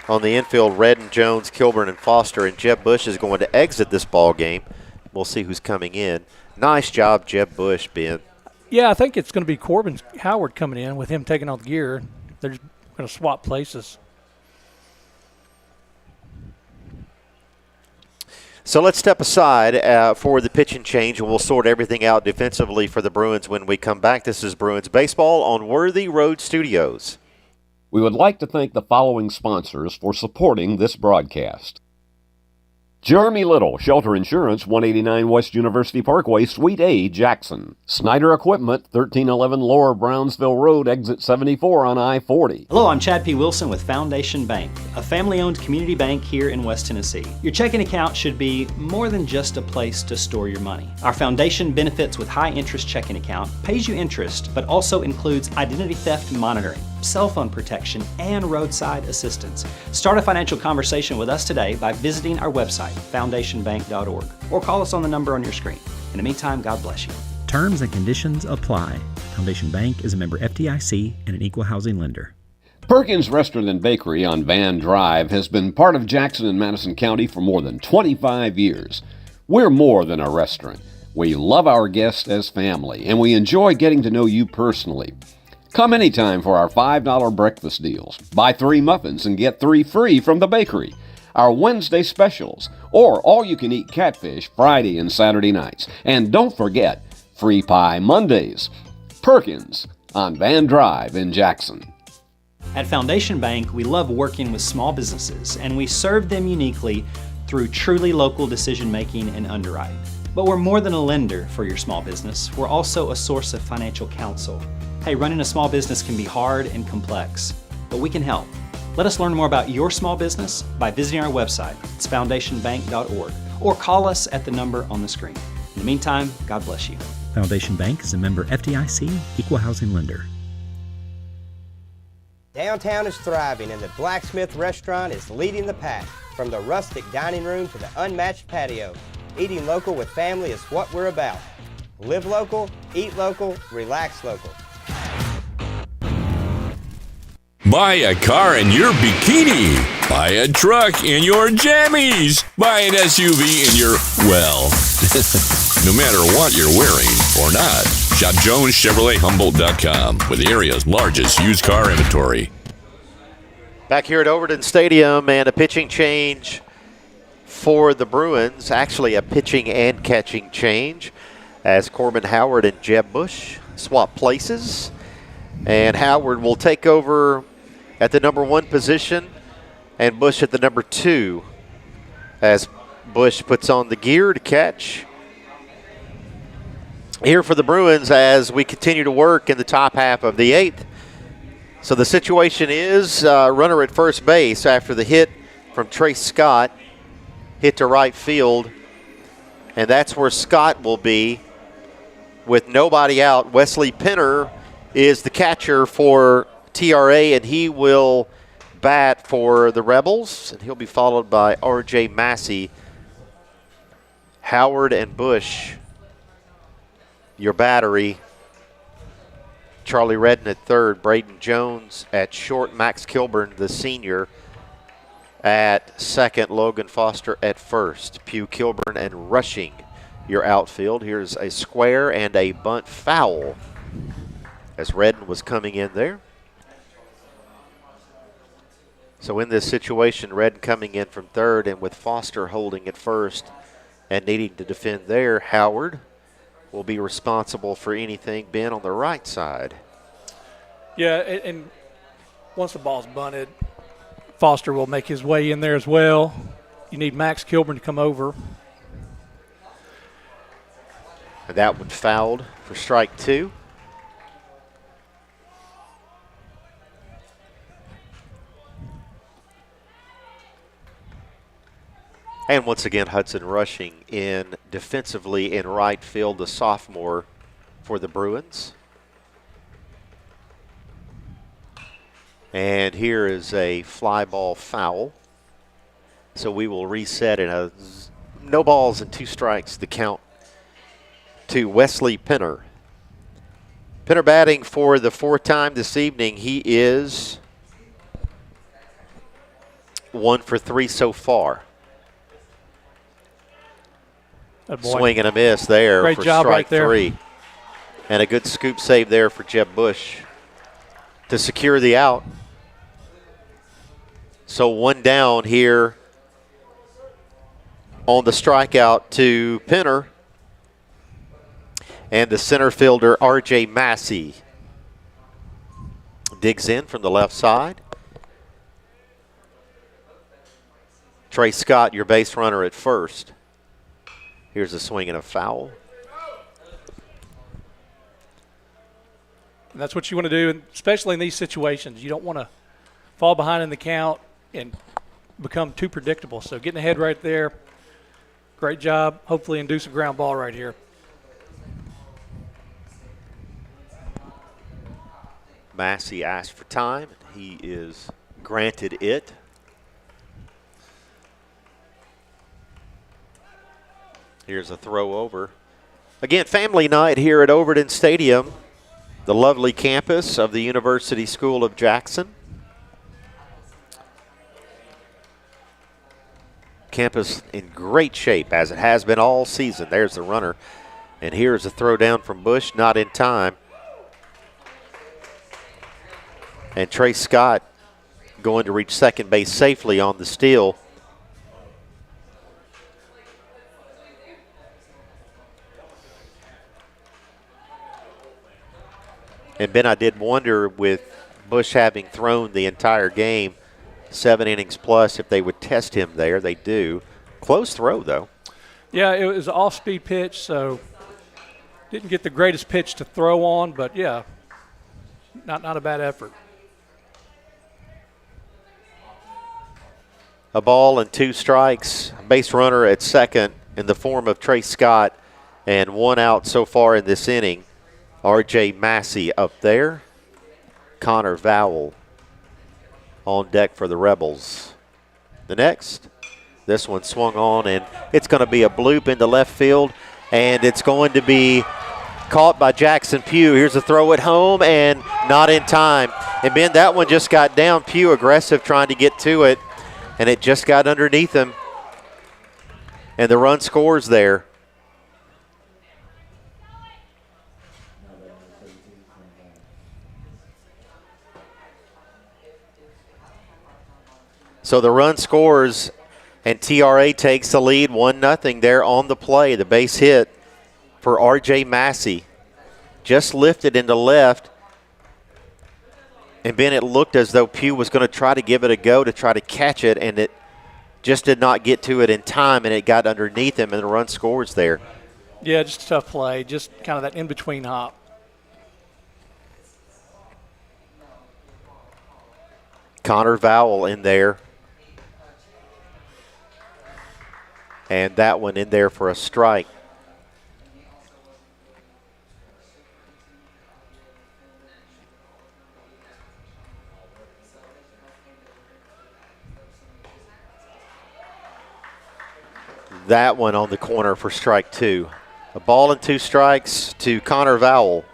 On the infield, Redden, Jones, Kilburn, and Foster. And Jeb Bush is going to exit this ball game. We'll see who's coming in. Nice job, Jeb Bush, Ben. Yeah, I think it's going to be Corbin Howard coming in with him taking off the gear. They're just going to swap places. So let's step aside for the pitch and change, and we'll sort everything out defensively for the Bruins when we come back. This is Bruins Baseball on Worthy Road Studios. We would like to thank the following sponsors for supporting this broadcast. Jeremy Little, Shelter Insurance, 189 West University Parkway, Suite A, Jackson. Snyder Equipment, 1311 Lower Brownsville Road, Exit 74 on I-40. Hello, I'm Chad P. Wilson with Foundation Bank, a family-owned community bank here in West Tennessee. Your checking account should be more than just a place to store your money. Our foundation benefits with high-interest checking account pays you interest, but also includes identity theft monitoring, cell phone protection, and roadside assistance. Start a financial conversation with us today by visiting our website, foundationbank.org, or call us on the number on your screen. In the meantime, God bless you. Terms and conditions apply. Foundation Bank is a member FDIC and an equal housing lender. Perkins Restaurant and Bakery on Van Drive has been part of Jackson and Madison County for more than 25 years. We're more than a restaurant. We love our guests as family, and we enjoy getting to know you personally. Come anytime for our $5 breakfast deals. Buy 3 muffins and get 3 free from the bakery. Our Wednesday specials, or all-you-can-eat catfish Friday and Saturday nights. And don't forget, free pie Mondays. Perkins on Van Drive in Jackson. At Foundation Bank, we love working with small businesses, and we serve them uniquely through truly local decision making and underwriting. But we're more than a lender for your small business. We're also a source of financial counsel. Hey, running a small business can be hard and complex, but we can help. Let us learn more about your small business by visiting our website. It's foundationbank.org, or call us at the number on the screen. In the meantime, God bless you. Foundation Bank is a member FDIC, equal housing lender. Downtown is thriving and the Blacksmith Restaurant is leading the pack. From the rustic dining room to the unmatched patio, eating local with family is what we're about. Live local, eat local, relax local. Buy a car in your bikini. Buy a truck in your jammies. Buy an SUV in your, well, no matter what you're wearing or not. Shop JonesChevroletHumboldt.com with the area's largest used car inventory. Back here at Overton Stadium, and a pitching change for the Bruins. Actually, a pitching and catching change as Corbin Howard and Jeb Bush swap places. And Howard will take over at the number 1 position and Bush at the number 2 as Bush puts on the gear to catch. Here for the Bruins as we continue to work in the top half of the 8th. So the situation is runner at first base after the hit from Trace Scott, hit to right field, and that's where Scott will be with nobody out. Wesley Penner is the catcher for TRA, and he will bat for the Rebels, and he'll be followed by R.J. Massey. Howard and Bush, your battery. Charlie Redden at third, Braden Jones at short, Max Kilburn, the senior, at second, Logan Foster at first, Pew Kilburn and rushing your outfield. Here's a square and a bunt foul as Redden was coming in there. So in this situation, Redden coming in from third, and with Foster holding at first and needing to defend there, Howard will be responsible for anything Ben on the right side. Yeah, and once the ball's bunted, Foster will make his way in there as well. You need Max Kilburn to come over. And that one fouled for strike 2. And once again, Hudson rushing in defensively in right field, the sophomore for the Bruins. And here is a fly ball foul. So we will reset in a no balls and 2 strikes, the count to Wesley Penner. Penner batting for the 4th time this evening. He is 1 for 3 so far. Swing and a miss there. Great for job strike right there. 3. And a good scoop save there for Jeb Bush to secure the out. So 1 down here on the strikeout to Penner. And the center fielder, R.J. Massey, digs in from the left side. Trey Scott, your base runner at first. Here's a swing and a foul. And that's what you want to do, especially in these situations. You don't want to fall behind in the count and become too predictable. So getting ahead right there, great job. Hopefully induce a ground ball right here. Massey asked for time, and he is granted it. Here's a throw over. Again, family night here at Overton Stadium, the lovely campus of the University School of Jackson. Campus in great shape, as it has been all season. There's the runner. And here's a throw down from Bush, not in time. And Trey Scott going to reach second base safely on the steal. And Ben, I did wonder, with Bush having thrown the entire game, 7 innings plus, if they would test him there. They do. Close throw, though. Yeah, it was an off-speed pitch, so didn't get the greatest pitch to throw on, but, yeah, not a bad effort. A ball and 2 strikes. Base runner at second in the form of Trey Scott, and 1 out so far in this inning. R.J. Massey up there. Connor Vowell on deck for the Rebels. The next, this one swung on, and it's going to be a bloop into left field, and it's going to be caught by Jackson Pugh. Here's a throw at home, and not in time. And Ben, that one just got down. Pugh aggressive trying to get to it, and it just got underneath him. And the run scores there. So the run scores, and TRA takes the lead 1-0 there on the play. The base hit for R.J. Massey. Just lifted into left. And Ben, it looked as though Pugh was going to try to give it a go to try to catch it, and it just did not get to it in time, and it got underneath him, and the run scores there. Yeah, just a tough play, just kind of that in-between hop. Connor Vowell in there. And that one in there for a strike. That one on the corner for strike 2. A ball and 2 strikes to Connor Vowell.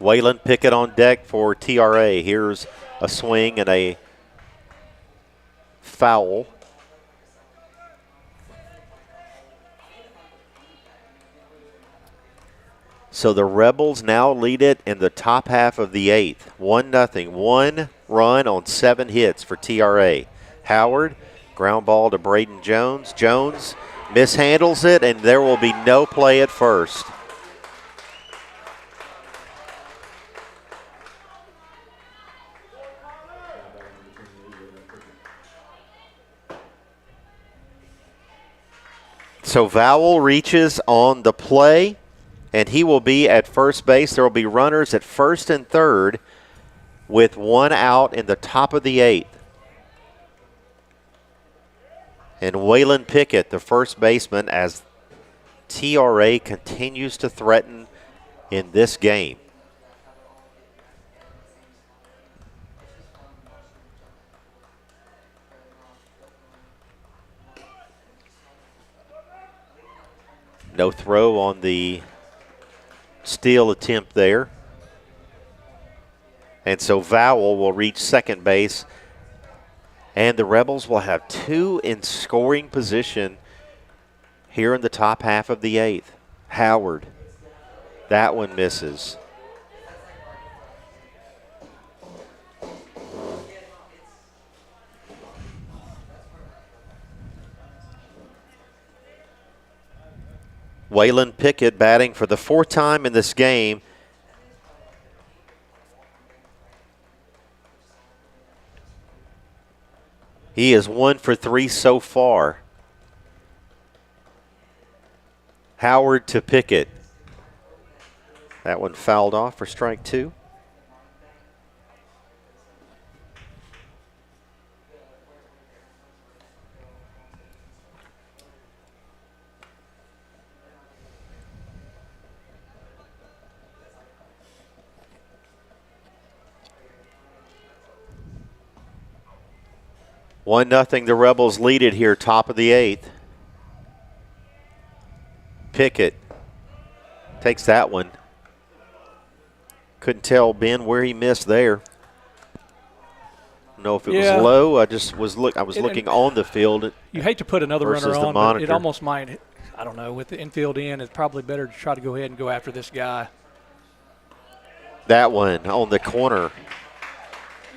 Waylon Pickett on deck for TRA. Here's a swing and a foul. So the Rebels now lead it in the top half of the 8th. 1-0. 1 run on 7 hits for TRA. Howard, ground ball to Braden Jones. Jones mishandles it, and there will be no play at first. So Vowell reaches on the play, and he will be at first base. There will be runners at first and third with 1 out in the top of the 8th. And Waylon Pickett, the first baseman, as TRA continues to threaten in this game. No throw on the steal attempt there. And so Vowell will reach second base. And the Rebels will have 2 in scoring position here in the top half of the 8th. Howard. That one misses. Waylon Pickett batting for the 4th time in this game. He is 1 for 3 so far. Howard to Pickett. That one fouled off for strike 2. One nothing. The Rebels lead it here, top of the 8th. Pickett takes that one. Couldn't tell Ben where he missed there. Don't know if it was low. I was looking on the field. You hate to put another runner on, but monitor. it almost might. I don't know. With the infield in, it's probably better to try to go ahead and go after this guy. That one on the corner,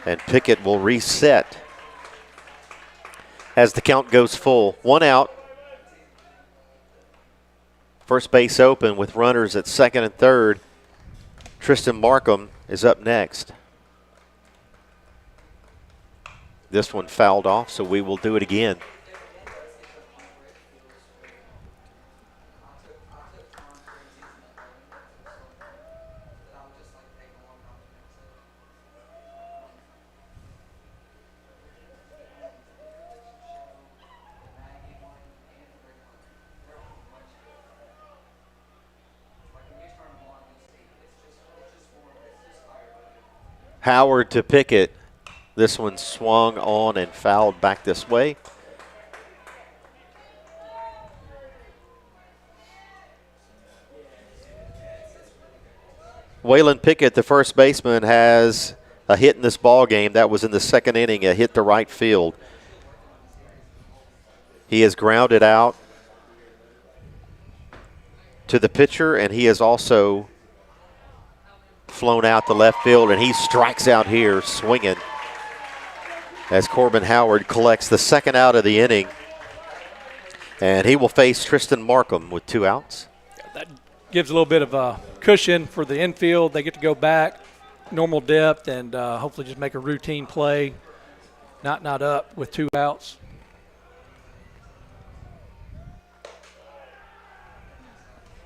and Pickett will reset as the count goes full. 1 out. First base open with runners at second and third. Tristan Markham is up next. This one fouled off, so we will do it again. Howard to Pickett. This one swung on and fouled back this way. Waylon Pickett, the first baseman, has a hit in this ball game. That was in the second inning, a hit to right field. He has grounded out to the pitcher, and he has also flown out to left field, and he strikes out here swinging as Corbin Howard collects the second out of the inning. And he will face Tristan Markham with 2 outs. That gives a little bit of a cushion for the infield. They get to go back, normal depth, and hopefully just make a routine play, not up with 2 outs.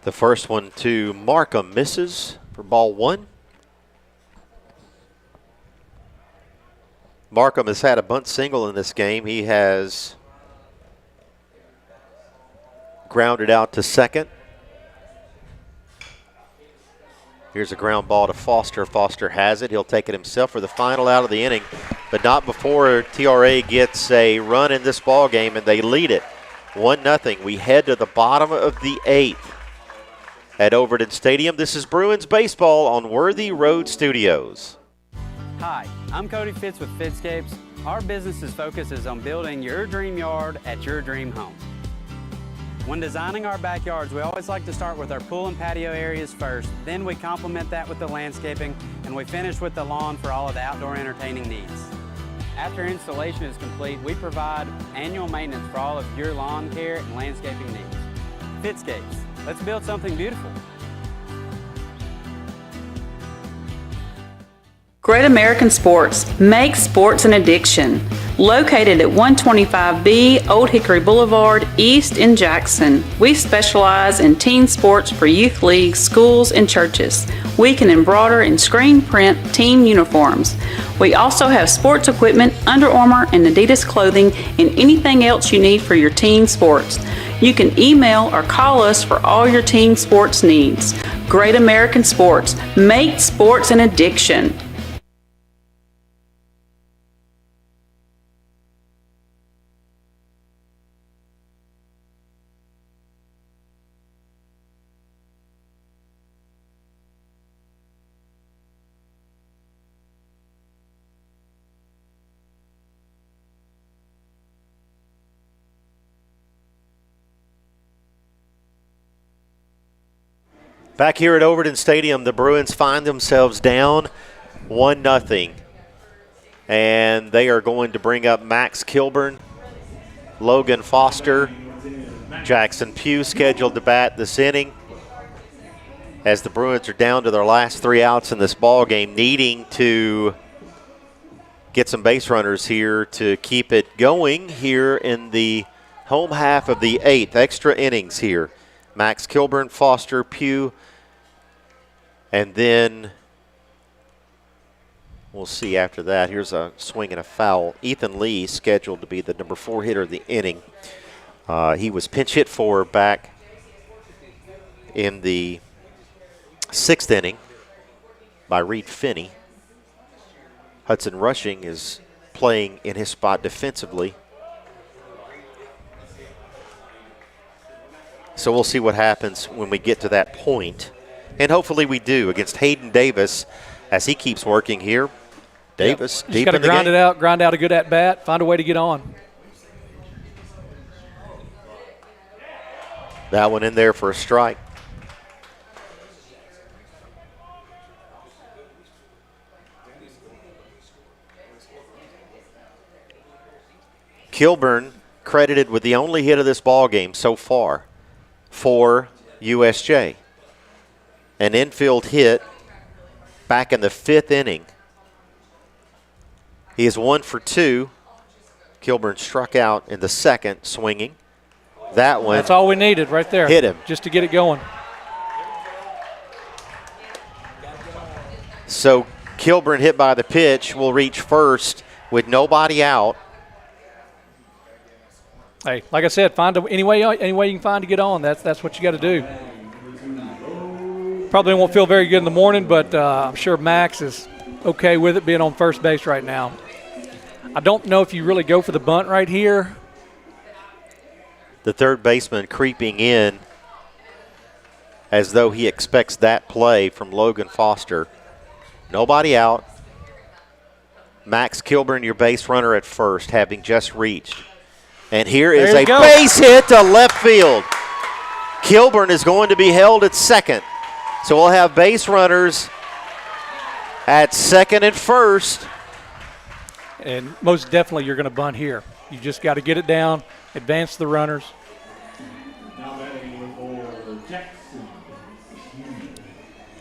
The first one to Markham misses for ball 1. Markham has had a bunt single in this game. He has grounded out to second. Here's a ground ball to Foster. Foster has it. He'll take it himself for the final out of the inning, but not before TRA gets a run in this ball game, and they lead it 1-0. We head to the bottom of the 8th at Overton Stadium. This is Bruins baseball on Worthy Road Studios. Hi, I'm Cody Fitz with Fitscapes. Our business's focus is on building your dream yard at your dream home. When designing our backyards, we always like to start with our pool and patio areas first. Then we complement that with the landscaping, and we finish with the lawn for all of the outdoor entertaining needs. After installation is complete, we provide annual maintenance for all of your lawn care and landscaping needs. Fitscapes, let's build something beautiful. Great American Sports. Make sports an addiction. Located at 125B Old Hickory Boulevard, East in Jackson. We specialize in team sports for youth leagues, schools, and churches. We can embroider and screen print team uniforms. We also have sports equipment, Under Armour, and Adidas clothing, and anything else you need for your team sports. You can email or call us for all your team sports needs. Great American Sports. Make sports an addiction. Back here at Overton Stadium, the Bruins find themselves down 1-0. And they are going to bring up Max Kilburn, Logan Foster, Jackson Pugh scheduled to bat this inning, as the Bruins are down to their last 3 outs in this ball game, needing to get some base runners here to keep it going here in the home half of the 8th. Extra innings here. Max Kilburn, Foster, Pugh, and then we'll see after that. Here's a swing and a foul. Ethan Lee scheduled to be the number 4 hitter of the inning. He was pinch hit for back in the 6th inning by Reed Finney. Hudson Rushing is playing in his spot defensively. So we'll see what happens when we get to that point. And hopefully we do against Hayden Davis as he keeps working here. Davis deep in the game. Grind out a good at-bat, find a way to get on. That one in there for a strike. Kilburn credited with the only hit of this ball game so far for USJ. An infield hit back in the 5th inning. He is 1 for 2 Kilburn struck out in the second, swinging. That one. That's all we needed right there. Hit him. Just to get it going. So Kilburn, hit by the pitch, will reach first with nobody out. Hey, like I said, find any way you can find to get on. That's what you got to do. Probably won't feel very good in the morning, but I'm sure Max is okay with it being on first base right now. I don't know if you really go for the bunt right here. The third baseman creeping in as though he expects that play from Logan Foster. Nobody out. Max Kilburn, your base runner at first, having just reached. And here is a base hit to left field. Kilburn is going to be held at second. So we'll have base runners at second and first. And most definitely you're going to bunt here. You just got to get it down, advance the runners.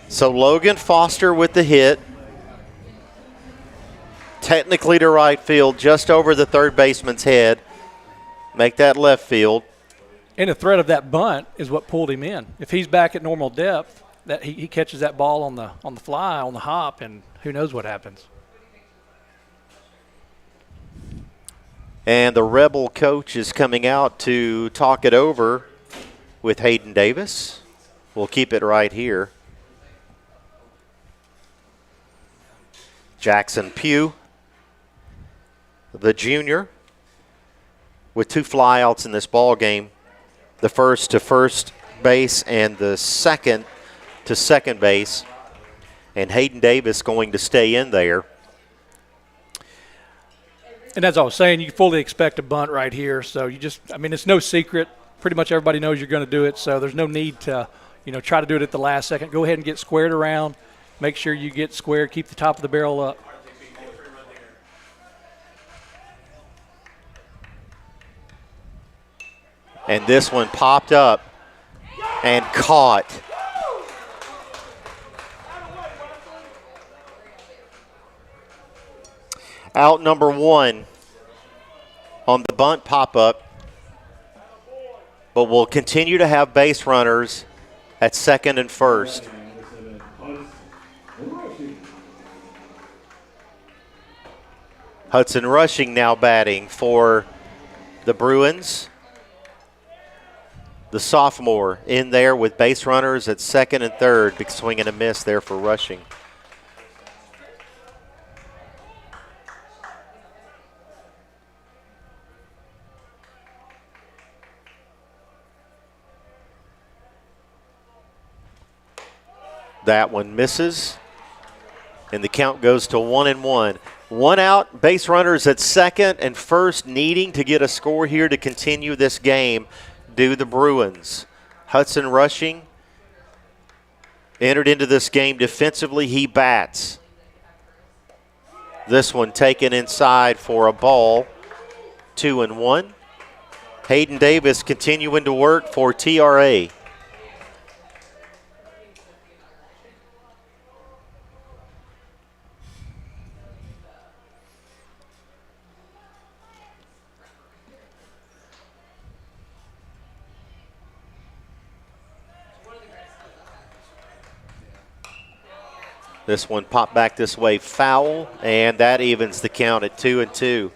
So Logan Foster with the hit. Technically to right field, just over the third baseman's head. Make that left field. And the threat of that bunt is what pulled him in. If he's back at normal depth, that he catches that ball on the fly, on the hop, and who knows what happens. And the Rebel coach is coming out to talk it over with Hayden Davis. We'll keep it right here. Jackson Pugh, the junior, with 2 flyouts in this ball game. The first to first base and the second to second base. And Hayden Davis going to stay in there. And as I was saying, you fully expect a bunt right here. So you just, I mean, it's no secret. Pretty much everybody knows you're going to do it. So there's no need to, try to do it at the last second. Go ahead and get squared around. Make sure you get squared. Keep the top of the barrel up. And this one popped up and caught. Out number 1 on the bunt pop-up. But we'll continue to have base runners at second and first. Hudson Rushing now batting for the Bruins. The sophomore in there with base runners at second and third. Big swing and a miss there for Rushing. That one misses. And the count goes to 1-1. 1 out, base runners at second and first, needing to get a score here to continue this game. Do the Bruins. Hudson Rushing entered into this game defensively. He bats. This one taken inside for a ball. 2-1. Hayden Davis continuing to work for TRA. This one popped back this way, foul, and that evens the count at 2-2.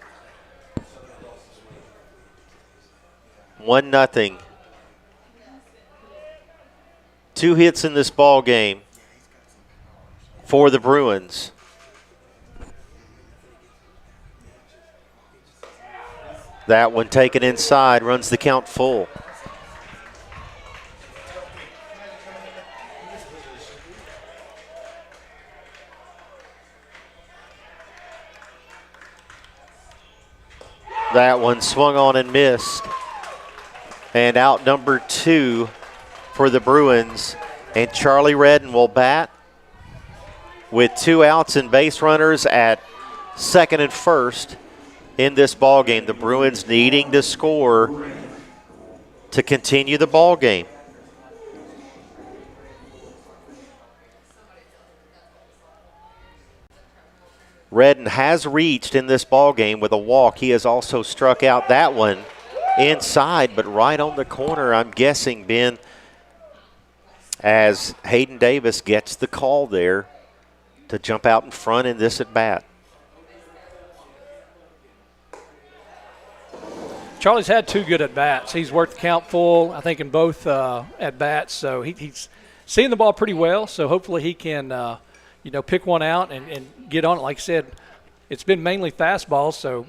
1-0. 2 hits in this ball game for the Bruins. That one taken inside, runs the count full. That one swung on and missed. And out number 2 for the Bruins. And Charlie Redden will bat with 2 outs and base runners at second and first in this ball game. The Bruins needing to score to continue the ball game. Redden has reached in this ball game with a walk. He has also struck out that one inside, but right on the corner, I'm guessing, Ben, as Hayden Davis gets the call there to jump out in front in this at bat. Charlie's had 2 good at bats. He's worked the count full, I think, in both at bats. So he's seeing the ball pretty well. So hopefully he can, pick one out and get on it. Like I said, it's been mainly fastballs. So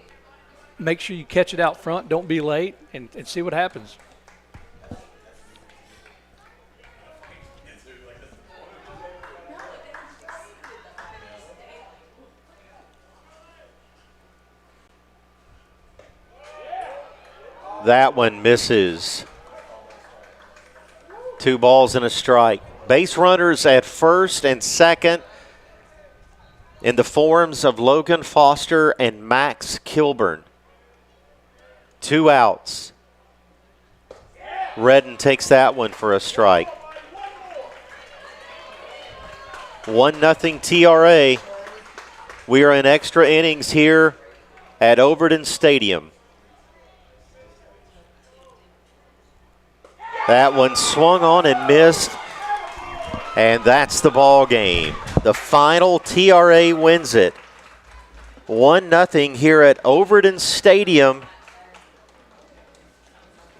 make sure you catch it out front. Don't be late, and see what happens. That one misses. 2 balls and a strike. Base runners at first and second in the forms of Logan Foster and Max Kilburn. 2 outs. Redden takes that one for a strike. 1-0 TRA. We are in extra innings here at Overton Stadium. That one swung on and missed, and that's the ball game. The final, TRA wins it. 1-0 here at Overton Stadium.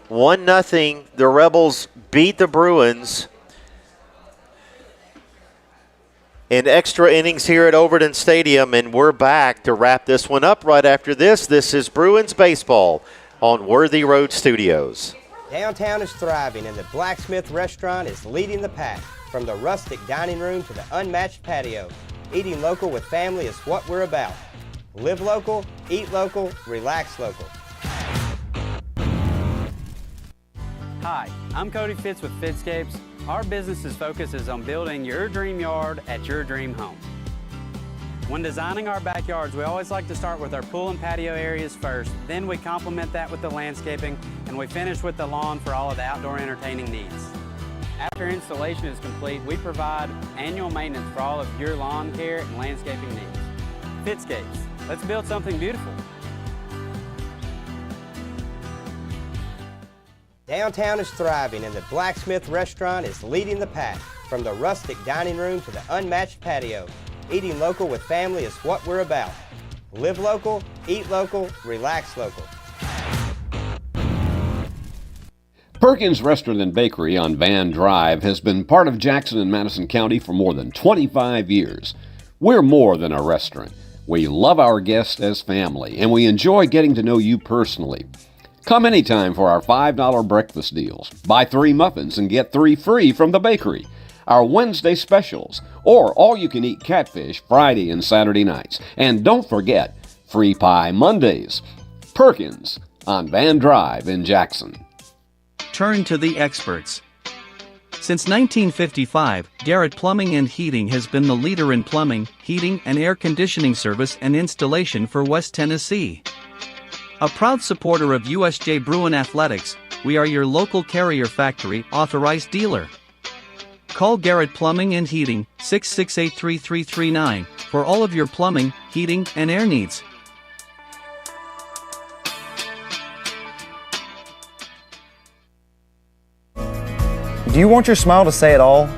1-0, the Rebels beat the Bruins. In extra innings here at Overton Stadium, and we're back to wrap this one up right after this. This is Bruins Baseball on Worthy Road Studios. Downtown is thriving, and the Blacksmith Restaurant is leading the pack. From the rustic dining room to the unmatched patio, eating local with family is what we're about. Live local, eat local, relax local. Hi, I'm Cody Fitz with Fitscapes. Our business's focus is on building your dream yard at your dream home. When designing our backyards, we always like to start with our pool and patio areas first. Then we complement that with the landscaping, and we finish with the lawn for all of the outdoor entertaining needs. After installation is complete, we provide annual maintenance for all of your lawn care and landscaping needs. Fitscapes, let's build something beautiful. Downtown is thriving, and the Blacksmith Restaurant is leading the pack. From the rustic dining room to the unmatched patio, eating local with family is what we're about. Live local, eat local, relax local. Perkins Restaurant and Bakery on Van Drive has been part of Jackson and Madison County for more than 25 years. We're more than a restaurant. We love our guests as family, and we enjoy getting to know you personally. Come anytime for our $5 breakfast deals. Buy 3 muffins and get 3 free from the bakery. Our Wednesday specials, or all-you-can-eat catfish Friday and Saturday nights. And don't forget, free pie Mondays. Perkins on Van Drive in Jackson. Turn to the experts. Since 1955, Garrett Plumbing and Heating has been the leader in plumbing, heating, and air conditioning service and installation for West Tennessee. A proud supporter of USJ Bruin Athletics, we are your local Carrier Factory authorized dealer. Call Garrett Plumbing and Heating, 668-3339, for all of your plumbing, heating, and air needs. Do you want your smile to say it all?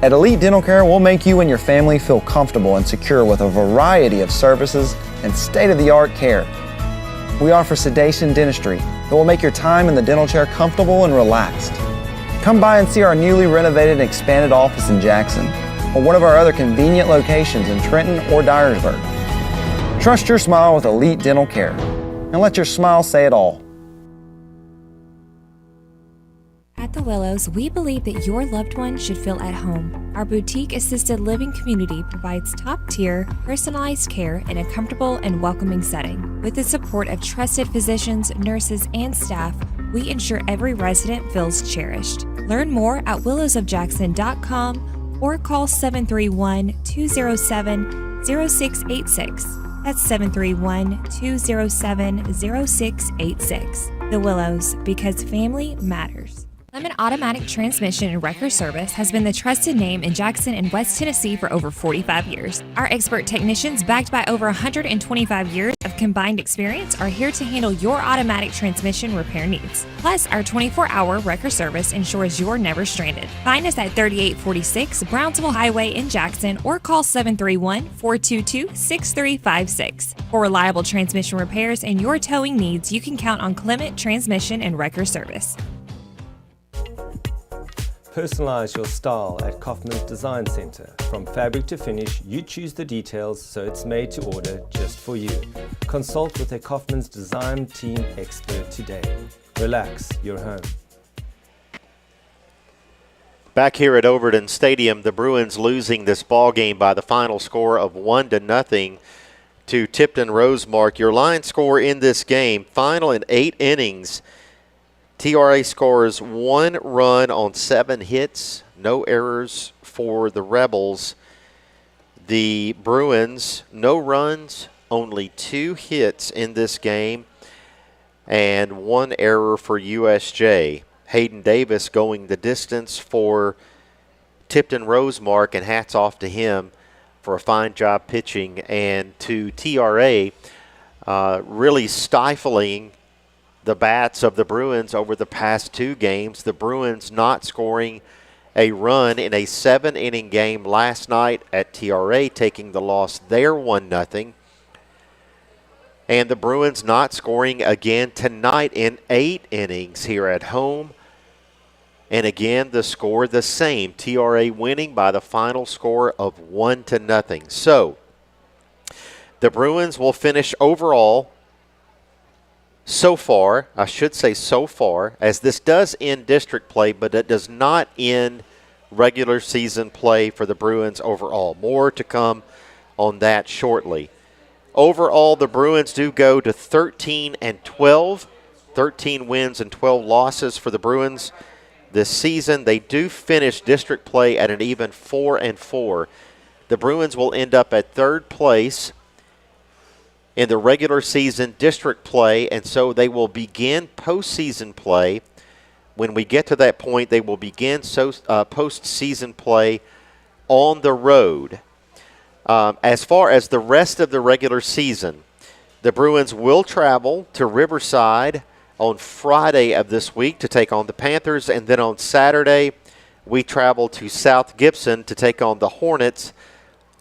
At Elite Dental Care, we'll make you and your family feel comfortable and secure with a variety of services and state-of-the-art care. We offer sedation dentistry that will make your time in the dental chair comfortable and relaxed. Come by and see our newly renovated and expanded office in Jackson, or one of our other convenient locations in Trenton or Dyersburg. Trust your smile with Elite Dental Care, and let your smile say it all. At the Willows, we believe that your loved one should feel at home. Our boutique assisted living community provides top-tier, personalized care in a comfortable and welcoming setting. With the support of trusted physicians, nurses, and staff, we ensure every resident feels cherished. Learn more at willowsofjackson.com or call 731-207-0686. That's 731-207-0686. The Willows, because family matters. Lemon Automatic Transmission and Wrecker Service has been the trusted name in Jackson and West Tennessee for over 45 years. Our expert technicians, backed by over 125 years of combined experience, are here to handle your automatic transmission repair needs. Plus, our 24-hour wrecker service ensures you're never stranded. Find us at 3846 Brownsville Highway in Jackson or call 731-422-6356. For reliable transmission repairs and your towing needs, you can count on Clement Transmission and Wrecker Service. Personalize your style at Kaufman's Design Center. From fabric to finish, you choose the details so it's made to order just for you. Consult with a Kaufman's Design Team expert today. Relax, you're home. Back here at Overton Stadium, the Bruins losing this ball game by the final score of 1-0 to Tipton Rosemark. Your line score in this game, final in 8 innings, TRA scores 1 run on 7 hits, no errors for the Rebels. The Bruins, no runs, only 2 hits in this game, and 1 error for USJ. Hayden Davis going the distance for Tipton Rosemark, and hats off to him for a fine job pitching. And to TRA, really stifling the bats of the Bruins over the past 2 games. The Bruins not scoring a run in a 7-inning game last night at TRA, taking the loss there 1-0. And the Bruins not scoring again tonight in 8 innings here at home. And again, the score the same. TRA winning by the final score of 1-0. So, the Bruins will finish overall so far, as this does end district play, but it does not end regular season play for the Bruins overall. More to come on that shortly. Overall, the Bruins do go to 13-12, 13 wins and 12 losses for the Bruins this season. They do finish district play at an even 4-4. The Bruins will end up at 3rd place in the regular season district play, and so they will begin postseason play. When we get to that point, they will begin postseason play on the road. As far as the rest of the regular season, the Bruins will travel to Riverside on Friday of this week to take on the Panthers, and then on Saturday we travel to South Gibson to take on the Hornets.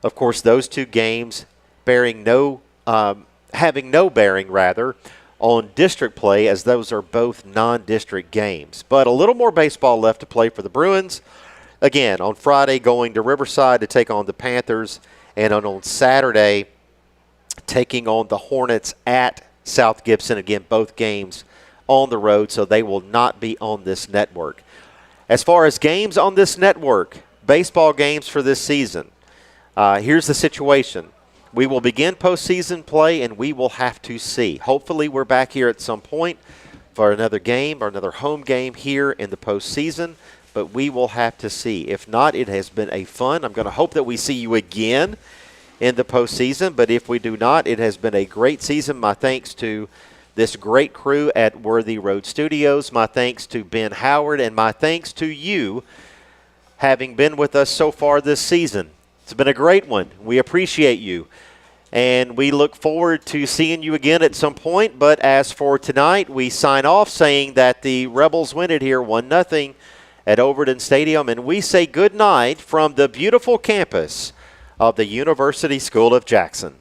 Of course, those 2 games having no bearing on district play, as those are both non-district games. But a little more baseball left to play for the Bruins. Again, on Friday going to Riverside to take on the Panthers, and on Saturday taking on the Hornets at South Gibson. Again, both games on the road, so they will not be on this network. As far as games on this network, baseball games for this season, here's the situation. We will begin postseason play, and we will have to see. Hopefully we're back here at some point for another game or another home game here in the postseason, but we will have to see. If not, it has been a fun. I'm going to hope that we see you again in the postseason, but if we do not, it has been a great season. My thanks to this great crew at Worthy Road Studios. My thanks to Ben Howard, and my thanks to you having been with us so far this season. It's been a great one. We appreciate you, and we look forward to seeing you again at some point. But as for tonight, we sign off saying that the Rebels win it here 1-0 at Overton Stadium, and we say good night from the beautiful campus of the University School of Jackson.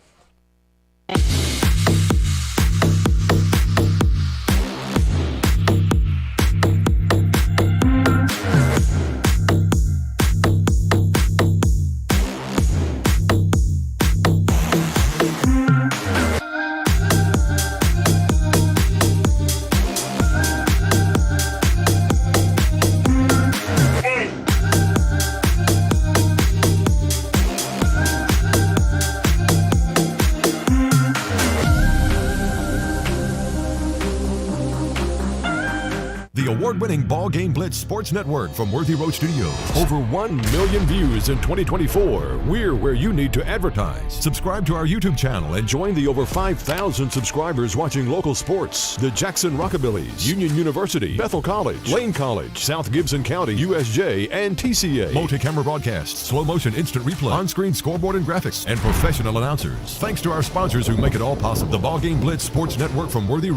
award-winning BallGame Blitz Sports Network from Worthy Road Studios. Over 1 million views in 2024. We're where you need to advertise. Subscribe to our YouTube channel and join the over 5,000 subscribers watching local sports. The Jackson Rockabillys, Union University, Bethel College, Lane College, South Gibson County, USJ, and TCA. Multi-camera broadcasts, slow motion instant replay, on-screen scoreboard and graphics, and professional announcers. Thanks to our sponsors who make it all possible. The BallGame Blitz Sports Network from Worthy Road.